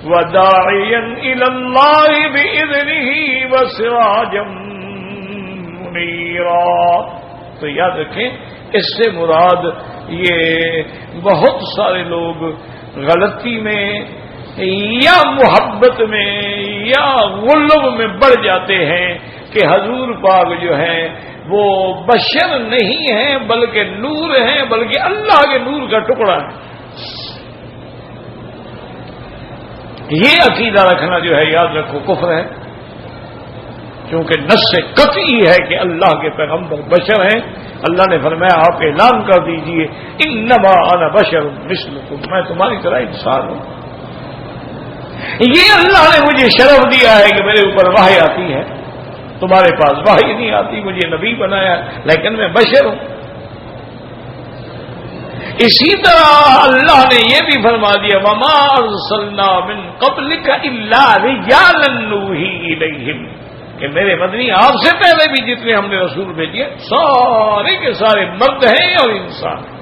وداعیا الی اللہ باذنہ وسراجا منیرا۔ تو یاد رکھیں، اس سے مراد یہ بہت سارے لوگ غلطی میں یا محبت میں یا غلو میں بڑھ جاتے ہیں کہ حضور پاک جو ہیں وہ بشر نہیں ہیں بلکہ نور ہیں، بلکہ اللہ کے نور کا ٹکڑا ہے۔ یہ عقیدہ رکھنا جو ہے، یاد رکھو، کفر ہے، کیونکہ نص قطعی ہے کہ اللہ کے پیغمبر بشر ہیں۔ اللہ نے فرمایا آپ اعلان کر دیجئے انما انا بشر مثلکم، میں تمہاری طرح انسان ہوں۔ یہ اللہ نے مجھے شرف دیا ہے کہ میرے اوپر وحی آتی ہے، تمہارے پاس وحی نہیں آتی، مجھے نبی بنایا لیکن میں بشر ہوں۔ اسی طرح اللہ نے یہ بھی فرما دیا وما ارسلنا من قبلک الا رجالا نوحی الیہم، کہ میرے مدنی آپ سے پہلے بھی جتنے ہم نے رسول بھیجے سارے کے سارے مرد ہیں اور انسان ہیں۔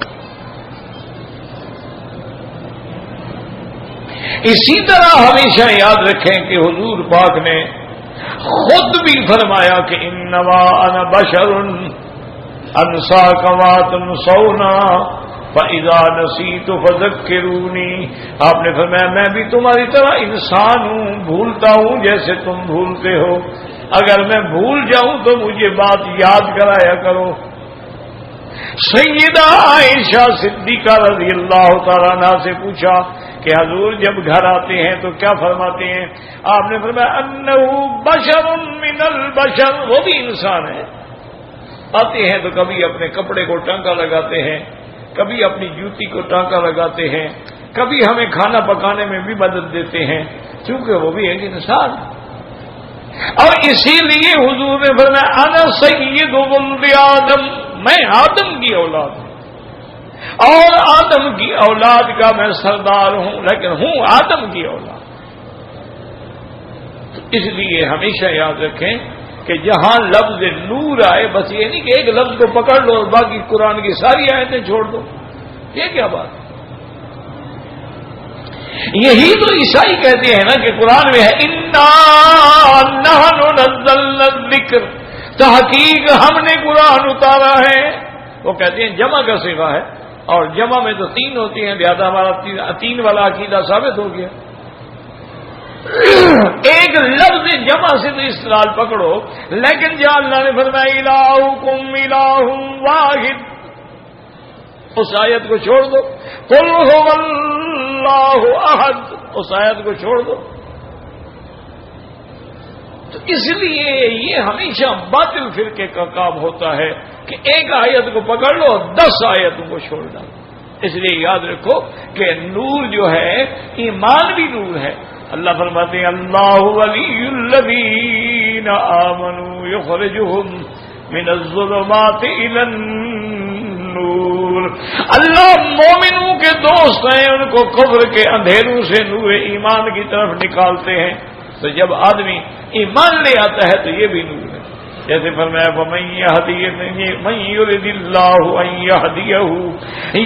اسی طرح ہمیشہ یاد رکھیں کہ حضور پاک نے خود بھی فرمایا کہ انما انا بشر انسا کما تنسونا فاذا نسیت فذکرونی۔ آپ نے فرمایا میں بھی تمہاری طرح انسان ہوں، بھولتا ہوں جیسے تم بھولتے ہو، اگر میں بھول جاؤں تو مجھے بات یاد کرایا کرو۔ سیدہ عائشہ صدیقہ رضی اللہ تعالیٰ عنہا سے پوچھا کہ حضور جب گھر آتے ہیں تو کیا فرماتے ہیں؟ آپ نے فرمایا انہ بشر من البشر، وہ بھی انسان ہے۔ آتے ہیں تو کبھی اپنے کپڑے کو ٹانکا لگاتے ہیں، کبھی اپنی جوتی کو ٹانکا لگاتے ہیں، کبھی ہمیں کھانا پکانے میں بھی مدد دیتے ہیں، کیونکہ وہ بھی ایک انسان۔ اور اسی لیے حضور نے فرمایا انا سید ولد آدم، میں آدم کی اولاد ہوں، اور آدم کی اولاد کا میں سردار ہوں، لیکن ہوں آدم کی اولاد۔ تو اس لیے ہمیشہ یاد رکھیں کہ جہاں لفظ نور آئے، بس یہ نہیں کہ ایک لفظ کو پکڑ لو اور باقی قرآن کی ساری آیتیں چھوڑ دو، یہ کیا بات ہے؟ یہی تو عیسائی کہتے ہیں نا کہ قرآن میں ہے انا نحن نزلنا الذکر، تحقیق ہم نے قرآن اتارا ہے۔ وہ کہتے ہیں جمع کا صیغہ ہے، اور جمع میں تو تین ہوتی ہیں، لہذا ہمارا تین والا عقیدہ ثابت ہو گیا۔ ایک لفظ جمع سے تو استدلال پکڑو، لیکن جہاں اللہ نے فرمایا الہکم الہ واحد، اس آیت کو چھوڑ دو، قل هو اللہ احد، اس آیت کو چھوڑ دو۔ تو اس لیے یہ ہمیشہ باطل فرقے کا کام ہوتا ہے کہ ایک آیت کو پکڑ لو اور 10 آیتوں کو چھوڑ ڈالو. اس لیے یاد رکھو کہ نور جو ہے ایمان بھی نور ہے. اللہ فرماتے ہیں اللہ ولی الذین آمنوا یخرجہم من الظلمات الی النور. اللہ مومنوں کے دوست ہیں، ان کو کفر کے اندھیروں سے نور ایمان کی طرف نکالتے ہیں. تو جب آدمی ایمان لے آتا ہے تو یہ بھی نور ہے. جیسے فرمایا وَمَن يُرِدِ اللَّهُ أَن يَهْدِيَهُ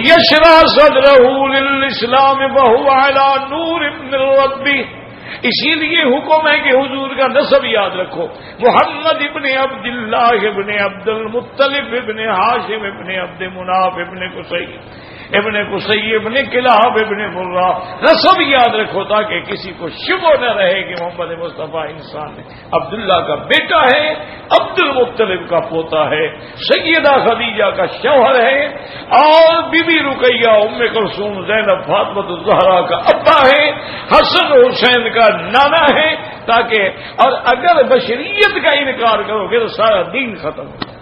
يَشْرَحْ صَدْرَهُ لِلْإِسْلَامِ وَهُوَ عَلَى نُورٍ مِّن رَّبِّهِ. اسی لیے حکم ہے کہ حضور کا نسب یاد رکھو. محمد ابن عبد اللہ ابن عبد المطلب ابن ہاشم ابن عبد مناف ابن قصی ابن قصی ابن کلاب ابن مرہ. نسب یاد رکھو تاکہ کسی کو شبہ نہ رہے کہ محمد مصطفیٰ انسان ہے. عبداللہ کا بیٹا ہے، عبد المطلب کا پوتا ہے، سیدہ خدیجہ کا شوہر ہے، اور بی بی رقیہ ام کلثوم زینب فاطمہ الزہرا کا ابا ہے، حسن حسین کا نانا ہے. تاکہ اور اگر بشریت کا انکار کرو گے تو سارا دین ختم ہو جائے.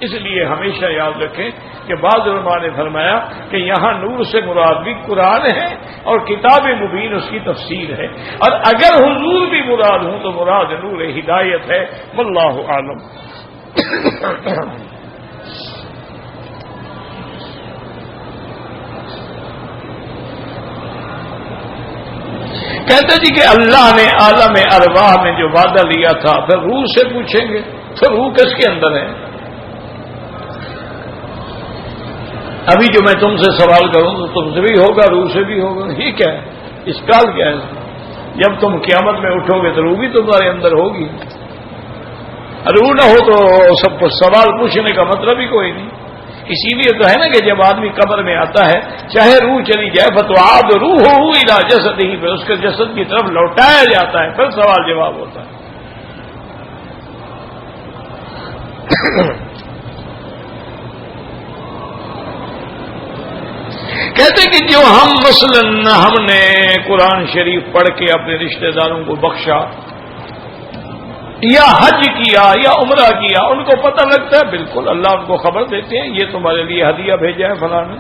اس لیے ہمیشہ یاد رکھیں کہ بعض علماء نے فرمایا کہ یہاں نور سے مراد بھی قرآن ہے اور کتاب مبین اس کی تفسیر ہے، اور اگر حضور بھی مراد ہوں تو مراد نور ہدایت ہے. واللہ عالم. کہتے جی کہ اللہ نے عالم ارواح میں جو وعدہ لیا تھا پھر روح سے پوچھیں گے تو روح کس کے اندر ہے؟ ابھی جو میں تم سے سوال کروں تو تم سے بھی ہوگا، روح سے بھی ہوگا. یہ کیا ہے؟ اشکال کیا ہے؟ جب تم قیامت میں اٹھو گے تو روح بھی تمہارے اندر ہوگی. روح نہ ہو تو سب کو سوال پوچھنے کا مطلب ہی کوئی نہیں. اسی لیے تو ہے نا کہ جب آدمی قبر میں آتا ہے چاہے روح چلی جائے فتوعاد روح ہو الی جسدہ، پھر اس کے جسد کی طرف لوٹایا جاتا ہے، پھر سوال جواب ہوتا ہے. کہتے کہ جو ہم نے قرآن شریف پڑھ کے اپنے رشتہ داروں کو بخشا یا حج کیا یا عمرہ کیا، ان کو پتہ لگتا ہے بالکل اللہ ان کو خبر دیتے ہیں یہ تمہارے لیے ہدیہ بھیجا ہے فلاں نے.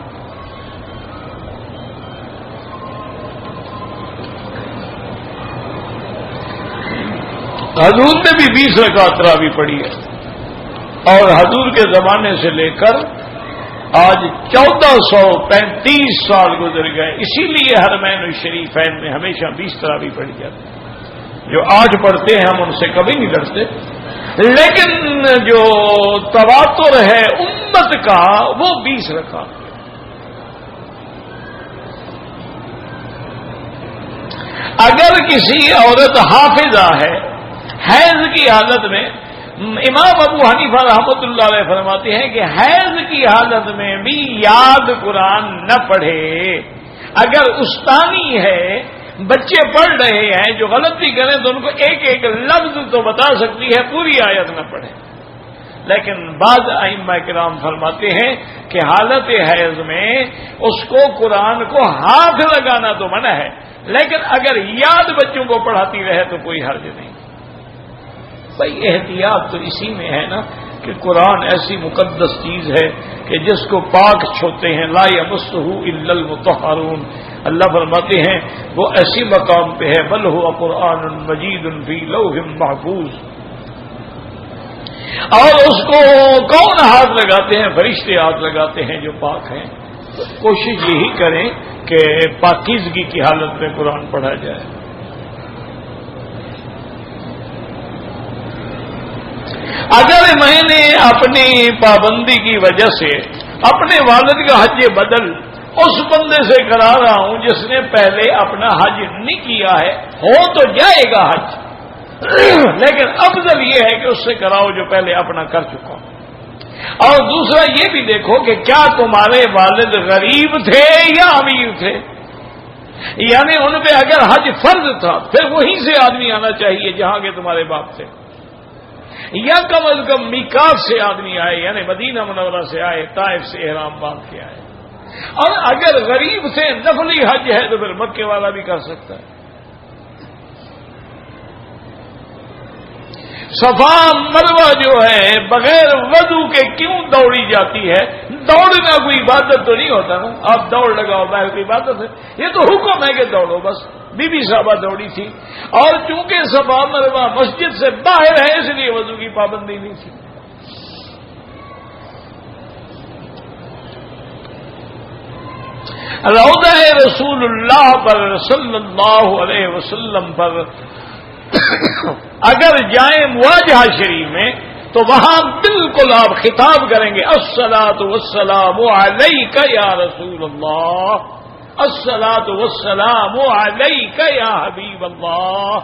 حضور نے بھی 20 رکعت تراویح پڑھی ہے، اور حضور کے زمانے سے لے کر آج 1435 سال گزر گئے. اسی لیے حرمین الشریفین میں ہمیشہ 20 تراویح پڑھی جاتی ہے. جو 8 پڑھتے ہیں ہم ان سے کبھی نہیں ڈرتے، لیکن جو تواتر ہے امت کا وہ 20 رکعت. اگر کسی عورت حافظہ ہے حیض کی حالت میں، امام ابو حنیفہ رحمۃ اللہ علیہ فرماتے ہیں کہ حیض کی حالت میں بھی یاد قرآن نہ پڑھے. اگر استانی ہے، بچے پڑھ رہے ہیں جو غلطی کریں تو ان کو ایک ایک لفظ تو بتا سکتی ہے، پوری آیت نہ پڑھے. لیکن بعض ائمہ کرام فرماتے ہیں کہ حالت حیض میں اس کو قرآن کو ہاتھ لگانا تو منع ہے، لیکن اگر یاد بچوں کو پڑھاتی رہے تو کوئی حرج نہیں. بھائی احتیاط تو اسی میں ہے نا کہ قرآن ایسی مقدس چیز ہے کہ جس کو پاک چھوتے ہیں لا یمسہ الا المطہرون. اللہ فرماتے ہیں وہ ایسی مقام پہ ہے بل هو قرآن مجید فی لوح محفوظ. اور اس کو کون ہاتھ لگاتے ہیں؟ فرشتے ہاتھ لگاتے ہیں جو پاک ہیں. کوشش یہی کریں کہ پاکیزگی کی حالت میں قرآن پڑھا جائے. اگر میں نے اپنی پابندی کی وجہ سے اپنے والد کا حج بدل اس بندے سے کرا رہا ہوں جس نے پہلے اپنا حج نہیں کیا ہے، ہو تو جائے گا حج، لیکن افضل یہ ہے کہ اس سے کراؤ جو پہلے اپنا کر چکا. اور دوسرا یہ بھی دیکھو کہ کیا تمہارے والد غریب تھے یا امیر تھے، یعنی ان پہ اگر حج فرض تھا پھر وہیں سے آدمی آنا چاہیے جہاں کے تمہارے باپ تھے، یا کم از کم میقات سے آدمی آئے یعنی مدینہ منورہ سے آئے، طائف سے احرام باندھ کے آئے. اور اگر غریب سے نفلی حج ہے تو پھر مکے والا بھی کر سکتا ہے. صفا مروہ جو ہے بغیر وضو کے کیوں دوڑی جاتی ہے؟ دوڑنا کوئی عبادت تو نہیں ہوتا نا، آپ دوڑ لگاؤ باہر کوئی عبادت ہے؟ یہ تو حکم ہے کہ دوڑو بس۔ بی بی صاحبہ دوڑی تھی، اور چونکہ صفا مروہ مسجد سے باہر ہے اس لیے وضو کی پابندی نہیں تھی۔ روضہ رسول اللہ پر صلی اللہ علیہ وسلم پر اگر جائیں مواجہہ شریف میں تو وہاں بالکل آپ خطاب کریں گے الصلاۃ والسلام علیک یا رسول اللہ، الصلاۃ والسلام علیک یا حبیب اللہ،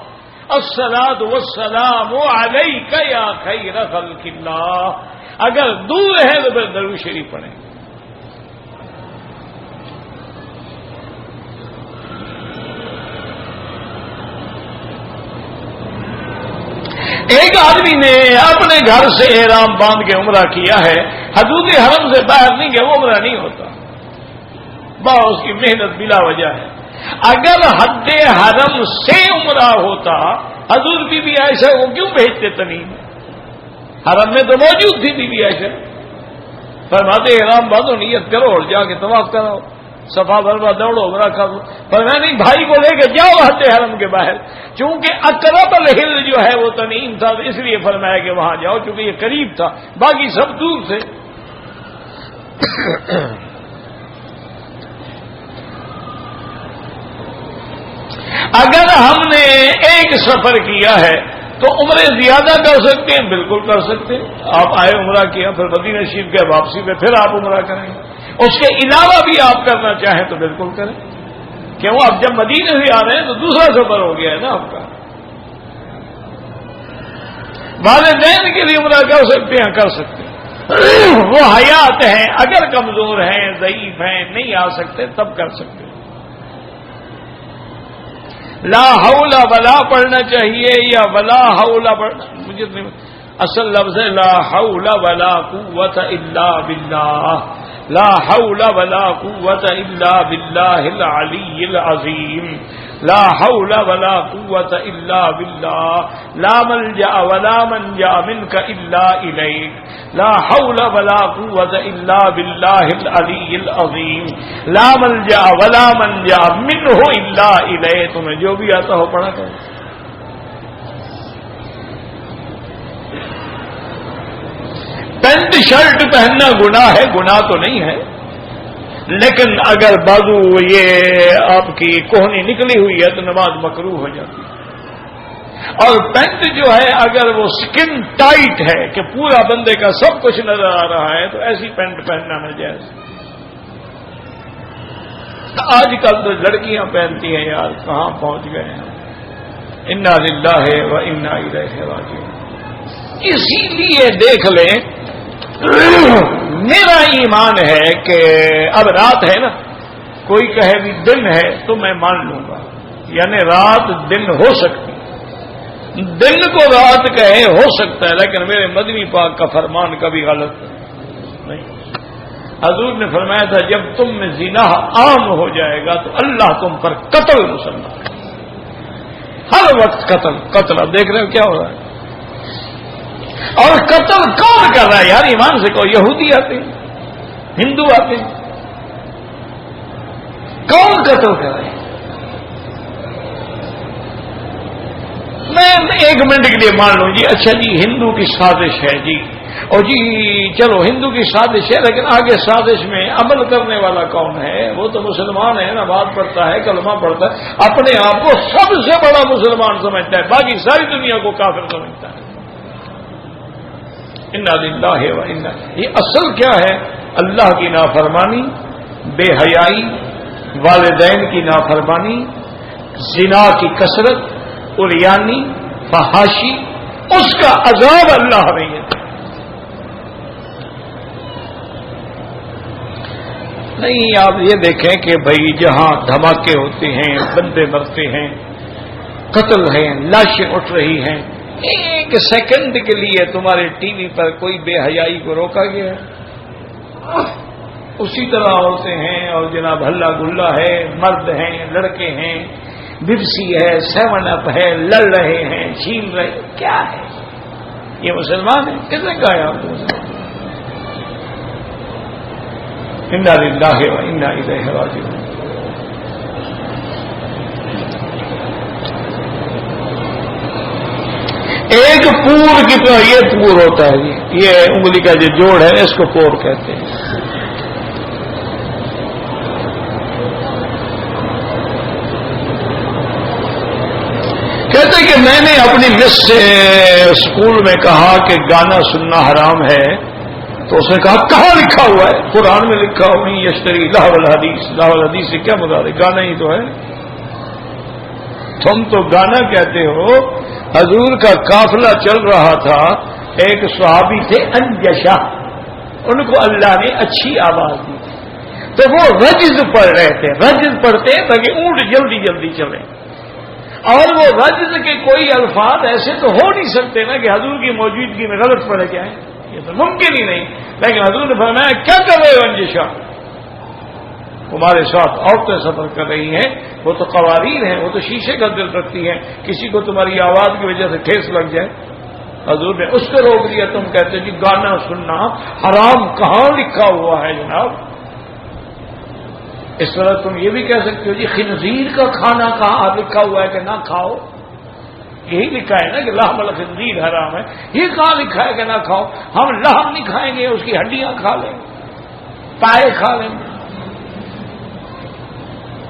الصلاۃ والسلام علیک یا خیر خلق اللہ۔ اگر دور ہے تو پھر درود شریف پڑھیں۔ ایک آدمی نے اپنے گھر سے احرام باندھ کے عمرہ کیا ہے، حدود حرم سے باہر نہیں گیا، وہ عمرہ نہیں ہوتا، اس کی محنت بلا وجہ ہے۔ اگر حد حرم سے عمرہ ہوتا، حضور بی بی عائشہ کو کیوں بھیجتے تنیم؟ حرم میں تو موجود تھی بی بی عائشہ، فرماتے احرام باندھو، نیت کرو اور جا کے طواف کراؤ، صفا مروا دوڑو، عمرہ کرو۔ پر میں نہیں، بھائی کو لے کے جاؤ حد حرم کے باہر، چونکہ اقرب الہل جو ہے وہ تنعیم تھا، اس لیے فرمایا کہ وہاں جاؤ، چونکہ یہ قریب تھا، باقی سب دور تھے۔ اگر ہم نے ایک سفر کیا ہے تو عمرے زیادہ کر سکتے ہیں، بالکل کر سکتے ہیں۔ آپ آئے عمرہ کیا، پھر مدینہ شریف کے واپسی میں پھر آپ عمرہ کریں گے، اس کے علاوہ بھی آپ کرنا چاہیں تو بالکل کریں، کیوں آپ جب مدینے سے آ رہے ہیں تو دوسرا سفر ہو گیا ہے نا آپ کا۔ والدین کے لیے عمرہ کر سکتے ہیں، کر سکتے ہیں، وہ حیات ہیں، اگر کمزور ہیں، ضعیف ہیں، نہیں آ سکتے تب کر سکتے ہیں۔ لا حول ولا پڑھنا چاہیے یا ولا حول پڑھنا، مجھے اصل لفظ ہے لا حول ولا قوت الا باللہ، لا حول ولا قوت الا باللہ العلی العظیم، لا حول ولا قوت الا باللہ، لا ملجأ ولا منجا منک الا الیک، لا حول ولا قوت الا باللہ العلی العظیم، لا ملجأ ولا منجا منہ الا الیہ۔ تمہیں جو بھی آتا ہو پڑھا کرو۔ پینٹ شرٹ پہننا گناہ ہے؟ گناہ تو نہیں ہے، لیکن اگر بازو یہ آپ کی کوہنی نکلی ہوئی ہے تو نماز مکروہ ہو جاتی ہے۔ اور پینٹ جو ہے اگر وہ سکن ٹائٹ ہے کہ پورا بندے کا سب کچھ نظر آ رہا ہے تو ایسی پینٹ پہننا ناجائز۔ آج کل تو لڑکیاں پہنتی ہیں، یار کہاں پہنچ گئے ہیں، انا للہ و انا الیہ راجعون۔ اسی لیے دیکھ لیں، میرا ایمان ہے کہ اب رات ہے نا، کوئی کہے بھی دن ہے تو میں مان لوں گا، یعنی رات دن ہو سکتی، دن کو رات کہے ہو سکتا ہے، لیکن میرے مدنی پاک کا فرمان کبھی غلط نہیں۔ حضور نے فرمایا تھا جب تم میں زنا عام ہو جائے گا تو اللہ تم پر قتل مسلط، ہر وقت قتل قتل۔ اب دیکھ رہے ہو کیا ہو رہا ہے، اور قتل کون کر رہا ہے یار؟ ایمان سے کہو، یہودی آتے ہیں، ہندو آتے ہیں، کون قتل کر رہا ہے؟ میں ایک منٹ کے لیے مان لوں جی، اچھا جی ہندو کی سازش ہے جی، اور جی چلو ہندو کی سازش ہے، لیکن آگے سازش میں عمل کرنے والا کون ہے؟ وہ تو مسلمان ہے، نماز پڑھتا ہے، کلمہ پڑھتا ہے، اپنے آپ کو سب سے بڑا مسلمان سمجھتا ہے، باقی ساری دنیا کو کافر سمجھتا ہے۔ انا للہ و انا، یہ اصل کیا ہے؟ اللہ کی نافرمانی، بے حیائی، والدین کی نافرمانی، زنا کی کثرت، عریانی، فحاشی، اس کا عذاب اللہ ہمیں ہے۔ نہیں آپ یہ دیکھیں کہ بھائی جہاں دھماکے ہوتے ہیں، بندے مرتے ہیں، قتل ہیں، لاشیں اٹھ رہی ہیں، ایک سیکنڈ کے لیے تمہارے ٹی وی پر کوئی بے حیائی کو روکا گیا ہے؟ اسی طرح عورتیں ہیں اور جناب ہلا گلا ہے، مرد ہیں، لڑکے ہیں، بپسی ہے، 7 اپ ہے، لڑ رہے ہیں، چھین رہے، کیا ہے؟ یہ مسلمان ہے؟ کس نے کہا ہے آپ کو مسلمان؟ انا للہ و انا الیہ راجعون۔ ایک پور کی طرح یہ پور ہوتا ہے جی، یہ انگلی کا جو جوڑ ہے اس کو پور کہتے ہیں۔ کہتے کہ میں نے اپنی مس سے اسکول میں کہا کہ گانا سننا حرام ہے، تو اس نے کہا کہاں لکھا ہوا ہے؟ قرآن میں لکھا ہو نہیں یشتری لہو الحدیث، لہو الحدیث سے کیا مراد ہے؟ گانا ہی تو ہے۔ تم تو گانا کہتے ہو۔ حضور کا قافلہ چل رہا تھا، ایک صحابی تھے انجشا، ان کو اللہ نے اچھی آواز دی، تو وہ رجز پڑھ رہے تھے۔ رجز پڑھتے ہیں تاکہ اونٹ جلدی جلدی چلے، اور وہ رجز کے کوئی الفاظ ایسے تو ہو نہیں سکتے نا کہ حضور کی موجودگی میں غلط پڑھ جائیں، یہ تو ممکن ہی نہیں۔ لیکن حضور نے فرمایا کیا کر رہے ہو انجشا؟ تمہارے ساتھ عورتیں سفر کر رہی ہیں، وہ تو قواریر ہیں، وہ تو شیشے کا دل رکھتی ہیں، کسی کو تمہاری آواز کی وجہ سے ٹھیس لگ جائے۔ حضور نے اس کو روک دیا۔ تم کہتے جی گانا سننا حرام، کہاں لکھا ہوا ہے جناب؟ اس طرح تم یہ بھی کہہ سکتے ہو جی خنزیر کا کھانا کہاں لکھا ہوا ہے کہ نہ کھاؤ؟ یہی لکھا ہے نا کہ لحم الخنزیر حرام ہے، یہ کہاں لکھا ہے کہ نہ کھاؤ؟ ہم لحم نہیں کھائیں گے، اس کی ہڈیاں کھا لیں، پائے کھا لیں۔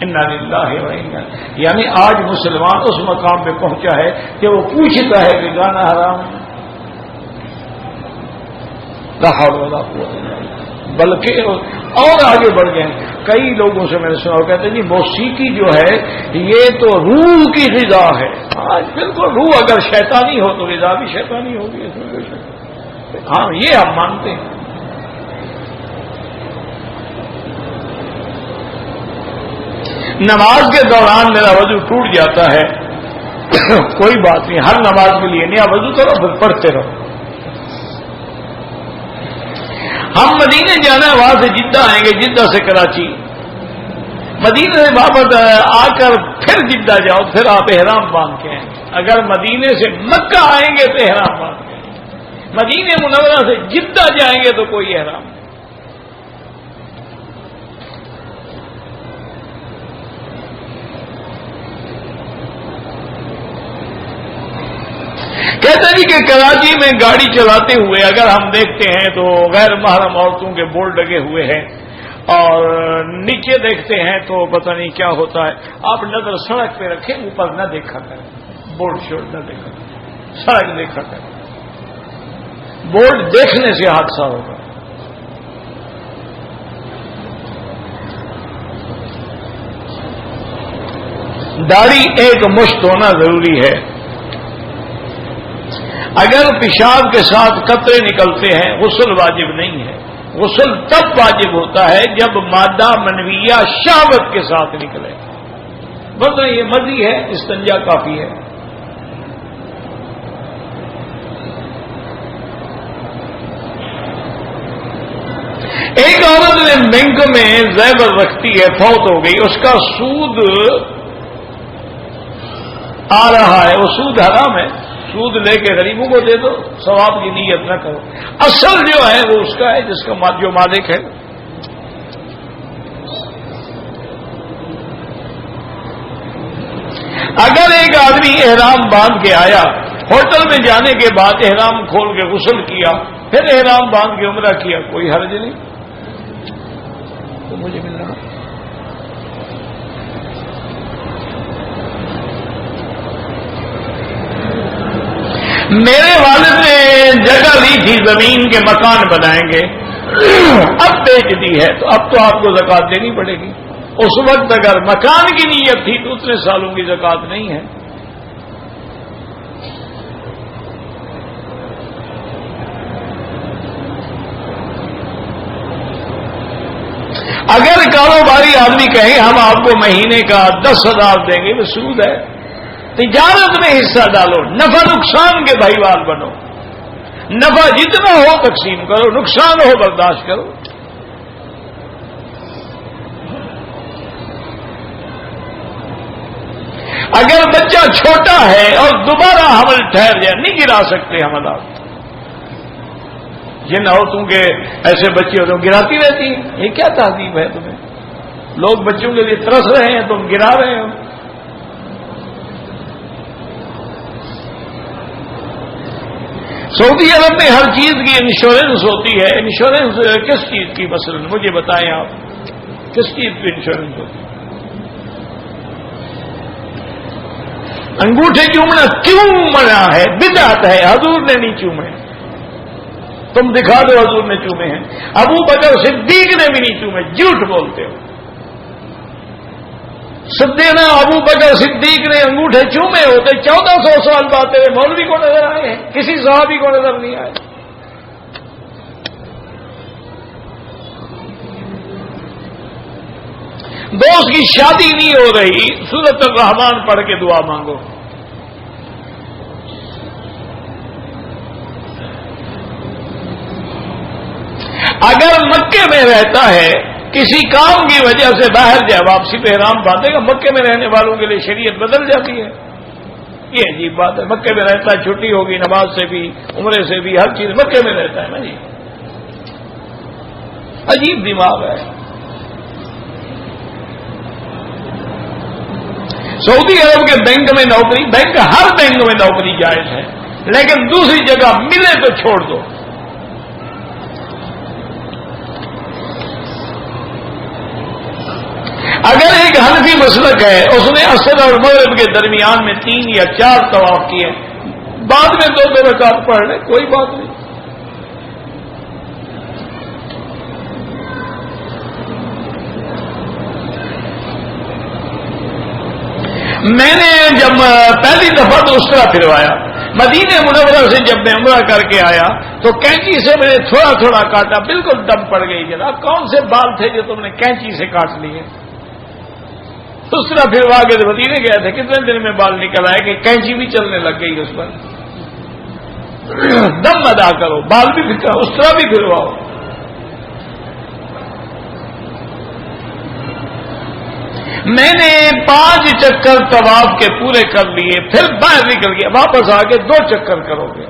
انا للہ و انا، یعنی آج مسلمان اس مقام پہ پہنچا ہے کہ وہ پوچھتا ہے کہ گانا حرام ہے۔ لا حول ولا قوت الا باللہ۔ بلکہ اور آگے بڑھ گئے، کئی لوگوں سے میں نے سنا کہتے ہیں جی موسیقی جو ہے یہ تو روح کی غذا ہے۔ آج بالکل روح اگر شیطانی ہو تو غذا بھی شیطانی ہوگی، اس میں کوئی شک نہیں۔ ہاں یہ ہم مانتے ہیں۔ نماز کے دوران میرا وضو ٹوٹ جاتا ہے، کوئی بات نہیں، ہر نماز کے لیے نیا وضو کرو پھر پڑھتے رہو۔ ہم مدینے جانا ہے، وہاں سے جدہ آئیں گے، جدہ سے کراچی، مدینے سے واپس آ کر پھر جدہ جاؤ، پھر آپ احرام باندھ کے آئیں گے۔ اگر مدینے سے مکہ آئیں گے تو احرام باندھ کے آئیں گے، مدینے منورہ سے جدہ جائیں گے تو کوئی احرام نہیں۔ کہتے جی کہ کراچی میں گاڑی چلاتے ہوئے اگر ہم دیکھتے ہیں تو غیر محرم عورتوں کے بورڈ لگے ہوئے ہیں، اور نیچے دیکھتے ہیں تو پتہ نہیں کیا ہوتا ہے۔ آپ نظر سڑک پہ رکھیں، اوپر نہ دیکھا کریں، بورڈ شورڈ نہ دیکھا کریں، سڑک دیکھا کریں، بورڈ دیکھنے سے حادثہ ہوگا۔ داڑھی ایک مشت ہونا ضروری ہے۔ اگر پیشاب کے ساتھ قطرے نکلتے ہیں غسل واجب نہیں ہے، غسل تب واجب ہوتا ہے جب مادہ منویہ شہوت کے ساتھ نکلے، بس یہ مزی ہے، استنجا کافی ہے۔ ایک عورت نے بینک میں زیور رکھتی ہے، فوت ہو گئی، اس کا سود آ رہا ہے، وہ سود حرام ہے، سود لے کے غریبوں کو دے دو، ثواب کی نیت نہ کرو، اصل جو ہے وہ اس کا ہے جس کا جو مالک ہے۔ اگر ایک آدمی احرام باندھ کے آیا، ہوٹل میں جانے کے بعد احرام کھول کے غسل کیا، پھر احرام باندھ کے عمرہ کیا، کوئی حرج نہیں۔ تو مجھے مل رہا میرے والد نے جگہ لی تھی زمین کے مکان بنائیں گے، اب بیچ دی ہے، تو اب تو آپ کو زکوٰۃ دینی پڑے گی۔ اس وقت اگر مکان کی نیت تھی تو اتنے سالوں کی زکوٰۃ نہیں ہے۔ اگر کاروباری آدمی کہے ہم آپ کو مہینے کا 10,000 دیں گے، وہ سود ہے۔ تجارت میں حصہ ڈالو، نفع نقصان کے بھائیوال بنو، نفع جتنا ہو تقسیم کرو، نقصان ہو برداشت کرو۔ اگر بچہ چھوٹا ہے اور دوبارہ حمل ٹھہر جائے، نہیں گرا سکتے حمل آپ، جن عورتوں کے ایسے بچے ہوتے ہیں گراتی رہتی ہیں. یہ کیا تہذیب ہے تمہیں؟ لوگ بچوں کے لیے ترس رہے ہیں، تم گرا رہے ہو. سعودی عرب میں ہر چیز کی انشورنس ہوتی ہے. انشورنس کس چیز کی؟ مثلا مجھے بتائیں آپ کس چیز کی انشورنس ہوتی ہے؟ انگوٹھے چومنا کیوں منع ہے؟ بدعت ہے، حضور نے نہیں چومے. تم دکھا دو حضور نے چومے ہیں. ابو بکر صدیق نے بھی نہیں چومے، جھوٹ بولتے ہو. سیدنا ابو بکر صدیق نے انگوٹھے چومے ہوتے 1400 سال بعد تیرے مولوی کو نظر آئے ہیں، کسی صحابی کو نظر نہیں آئے. دوست کی شادی نہیں ہو رہی، سورۃ الرحمن پڑھ کے دعا مانگو. اگر مکے میں رہتا ہے کسی کام کی وجہ سے باہر جائے، واپسی پہ احرام باندھے گا. مکے میں رہنے والوں کے لیے شریعت بدل جاتی ہے. یہ عجیب بات ہے. مکے میں رہتا ہے، چھٹی ہوگی نماز سے بھی عمرے سے بھی، ہر چیز مکے میں رہتا ہے نا جی. عجیب دماغ ہے. سعودی عرب کے بینک میں نوکری، بینک ہر بینک میں نوکری جائز ہے، لیکن دوسری جگہ ملے تو چھوڑ دو. اگر ایک حنفی مسلک ہے، اس نے عصر اور مغرب کے درمیان میں 3 یا 4 طواف کیے، بعد میں 2 رکعت پڑھ لے، کوئی بات نہیں. میں نے جب پہلی دفعہ تو اس طرح پھروایا. مدینہ منورہ سے جب میں عمرہ کر کے آیا تو کینچی سے میں نے تھوڑا تھوڑا کاٹا، بالکل دم پڑ گئی. جناب کون سے بال تھے جو تم نے کینچی سے کاٹ لیے؟ اس طرح پھروا کے مدینے گئے تھے، کتنے دن میں بال نکل آئے کہ کینچی بھی چلنے لگ گئی اس پر. دم ادا کرو، بال بھی پھرواؤ، اس طرح بھی پھرواؤ. میں نے 5 چکر طواف کے پورے کر لیے، پھر باہر نکل گیا، واپس آ کے 2 چکر کرو گے.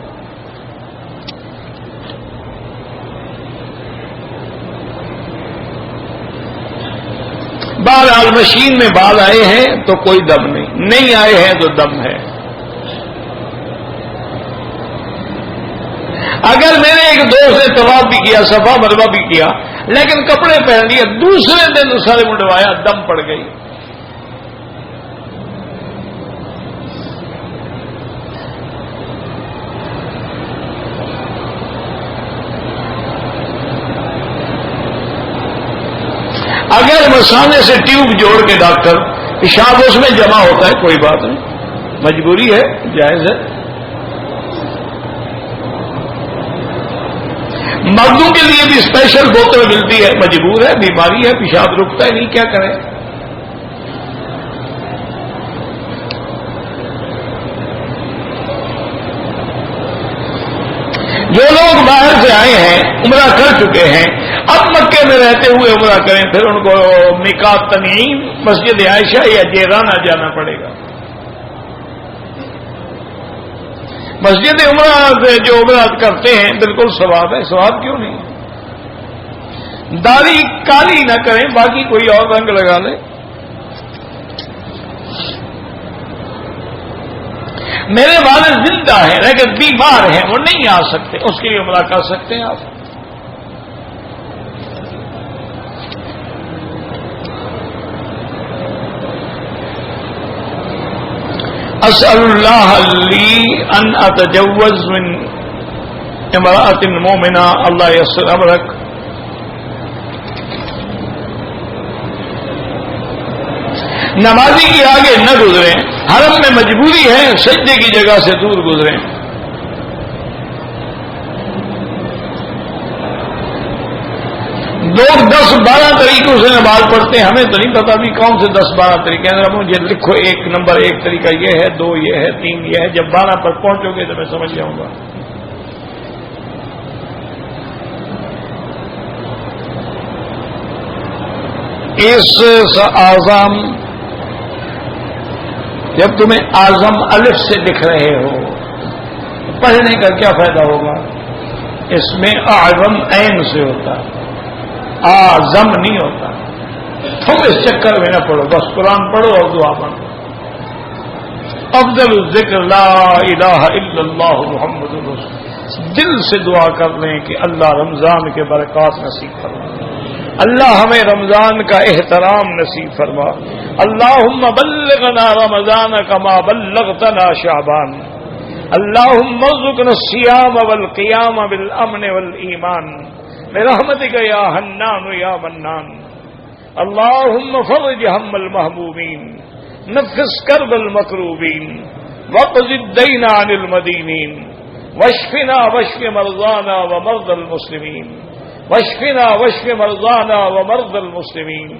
بہرحال مشین میں بال آئے ہیں تو کوئی دم نہیں آئے ہیں تو دم ہے. اگر میں نے ایک دوست نے طواف بھی کیا، صفا مروا بھی کیا، لیکن کپڑے پہن لیے، دوسرے دن سر منڈوایا، دم پڑ گئی. اگر مسانے سے ٹیوب جوڑ کے ڈاکٹر پیشاب اس میں جمع ہوتا ہے، کوئی بات نہیں، مجبوری ہے، جائز ہے. مردوں کے لیے بھی اسپیشل بوتل ملتی ہے، مجبور ہے، بیماری ہے، پیشاب رکتا ہے نہیں، کیا کریں. جو لوگ باہر سے آئے ہیں، عمرہ کر چکے ہیں، اب مکے میں رہتے ہوئے عمرہ کریں، پھر ان کو میقات تنعیم، مسجد عائشہ یا جیرانہ جانا پڑے گا. مسجد عمرہ سے جو عمرہ کرتے ہیں بالکل ثواب ہے. ثواب کیوں نہیں؟ داڑھی کالی نہ کریں، باقی کوئی اور رنگ لگا لیں. میرے والد زندہ ہیں لیکن بیمار ہیں، وہ نہیں آ سکتے، اس کے لیے عمرہ کر سکتے ہیں آپ. اسأل اللہ لی ان اتجوز من امرأة مومنہ، اللہ یسر امرک. نمازی کے آگے نہ گزریں، حرم میں مجبوری ہے، سجدے کی جگہ سے دور گزریں. لوگ 10-12 طریقوں سے نماز پڑھتے ہیں، ہمیں تو نہیں پتا بھی کون سے 10-12 طریقے ہیں. مجھے لکھو، 1 نمبر 1 طریقہ یہ ہے، 2 یہ ہے، 3 یہ ہے. جب 12 پر پہنچو گے تو میں سمجھ جاؤں گا. اس اعظم، جب تمہیں اعظم الف سے لکھ رہے ہو، پڑھنے کا کیا فائدہ ہوگا؟ اس میں اعظم عین سے ہوتا ہے، اعظم نہیں ہوتا۔ تم اس چکر میں نہ پڑھو، بس قرآن پڑھو اور دعا پڑھو۔ افضل الذکر لا الہ الا اللہ محمد رسول، دل سے دعا کر لیں کہ اللہ رمضان کے برکات نصیب فرما، اللہ ہمیں رمضان کا احترام نصیب فرما، اللہم بلغنا رمضان کما بلغتنا شعبان، اللہم ارزقنا الصیام والقیام بالامن والایمان برحمتک یا حنان یا منان، اللہم فرج ہم المحبوبین، نفس کرب المکروبین، واقض الدین عن المدینین، واشفنا واشف مرضانا ومرضى المسلمین، واشفنا واشف مرضانا ومرضى المسلمین،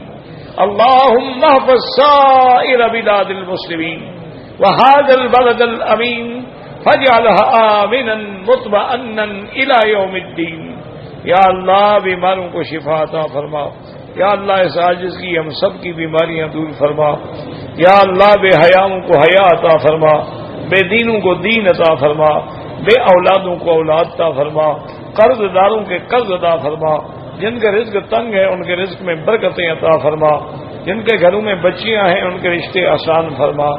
اللهم احفظ سائر بلاد المسلمین وهذا البلد الامین فاجعلها آمنا مطمئنا الى یوم الدین۔ یا اللہ بیماروں کو شفا عطا فرما، یا اللہ اس عاجز کی ہم سب کی بیماریاں دور فرما، یا اللہ بے حیاؤں کو حیا عطا فرما، بے دینوں کو دین عطا فرما، بے اولادوں کو اولاد عطا فرما، قرض داروں کے قرض عطا فرما، جن کا رزق تنگ ہے ان کے رزق میں برکتیں عطا فرما، جن کے گھروں میں بچیاں ہیں ان کے رشتے آسان فرما،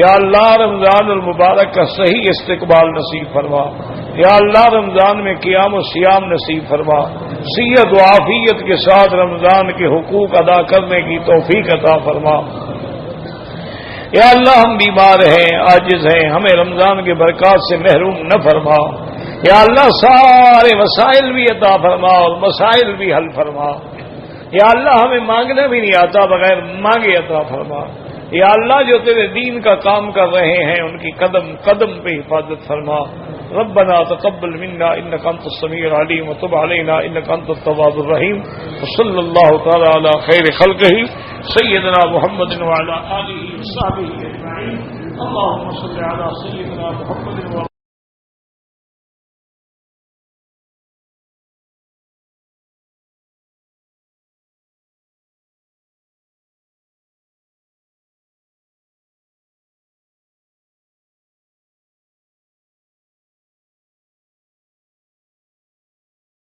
یا اللہ رمضان المبارک کا صحیح استقبال نصیب فرما، یا اللہ رمضان میں قیام و سیام نصیب فرما، صحت و عافیت کے ساتھ رمضان کے حقوق ادا کرنے کی توفیق عطا فرما۔ یا اللہ ہم بیمار ہیں، عاجز ہیں، ہمیں رمضان کے برکات سے محروم نہ فرما، یا اللہ سارے وسائل بھی عطا فرما اور مسائل بھی حل فرما، یا اللہ ہمیں مانگنا بھی نہیں آتا، بغیر مانگے عطا فرما، یا اللہ جو تیرے دین کا کام کر رہے ہیں ان کی قدم قدم پہ حفاظت فرما۔ ربنا تقبل منا انك انت السميع العليم وتب علينا انك انت التواب الرحيم، وصلى الله تعالى على خير خلقه سيدنا محمد وعلى اله وصحبه اجمعين، اللهم صل على سيدنا محمد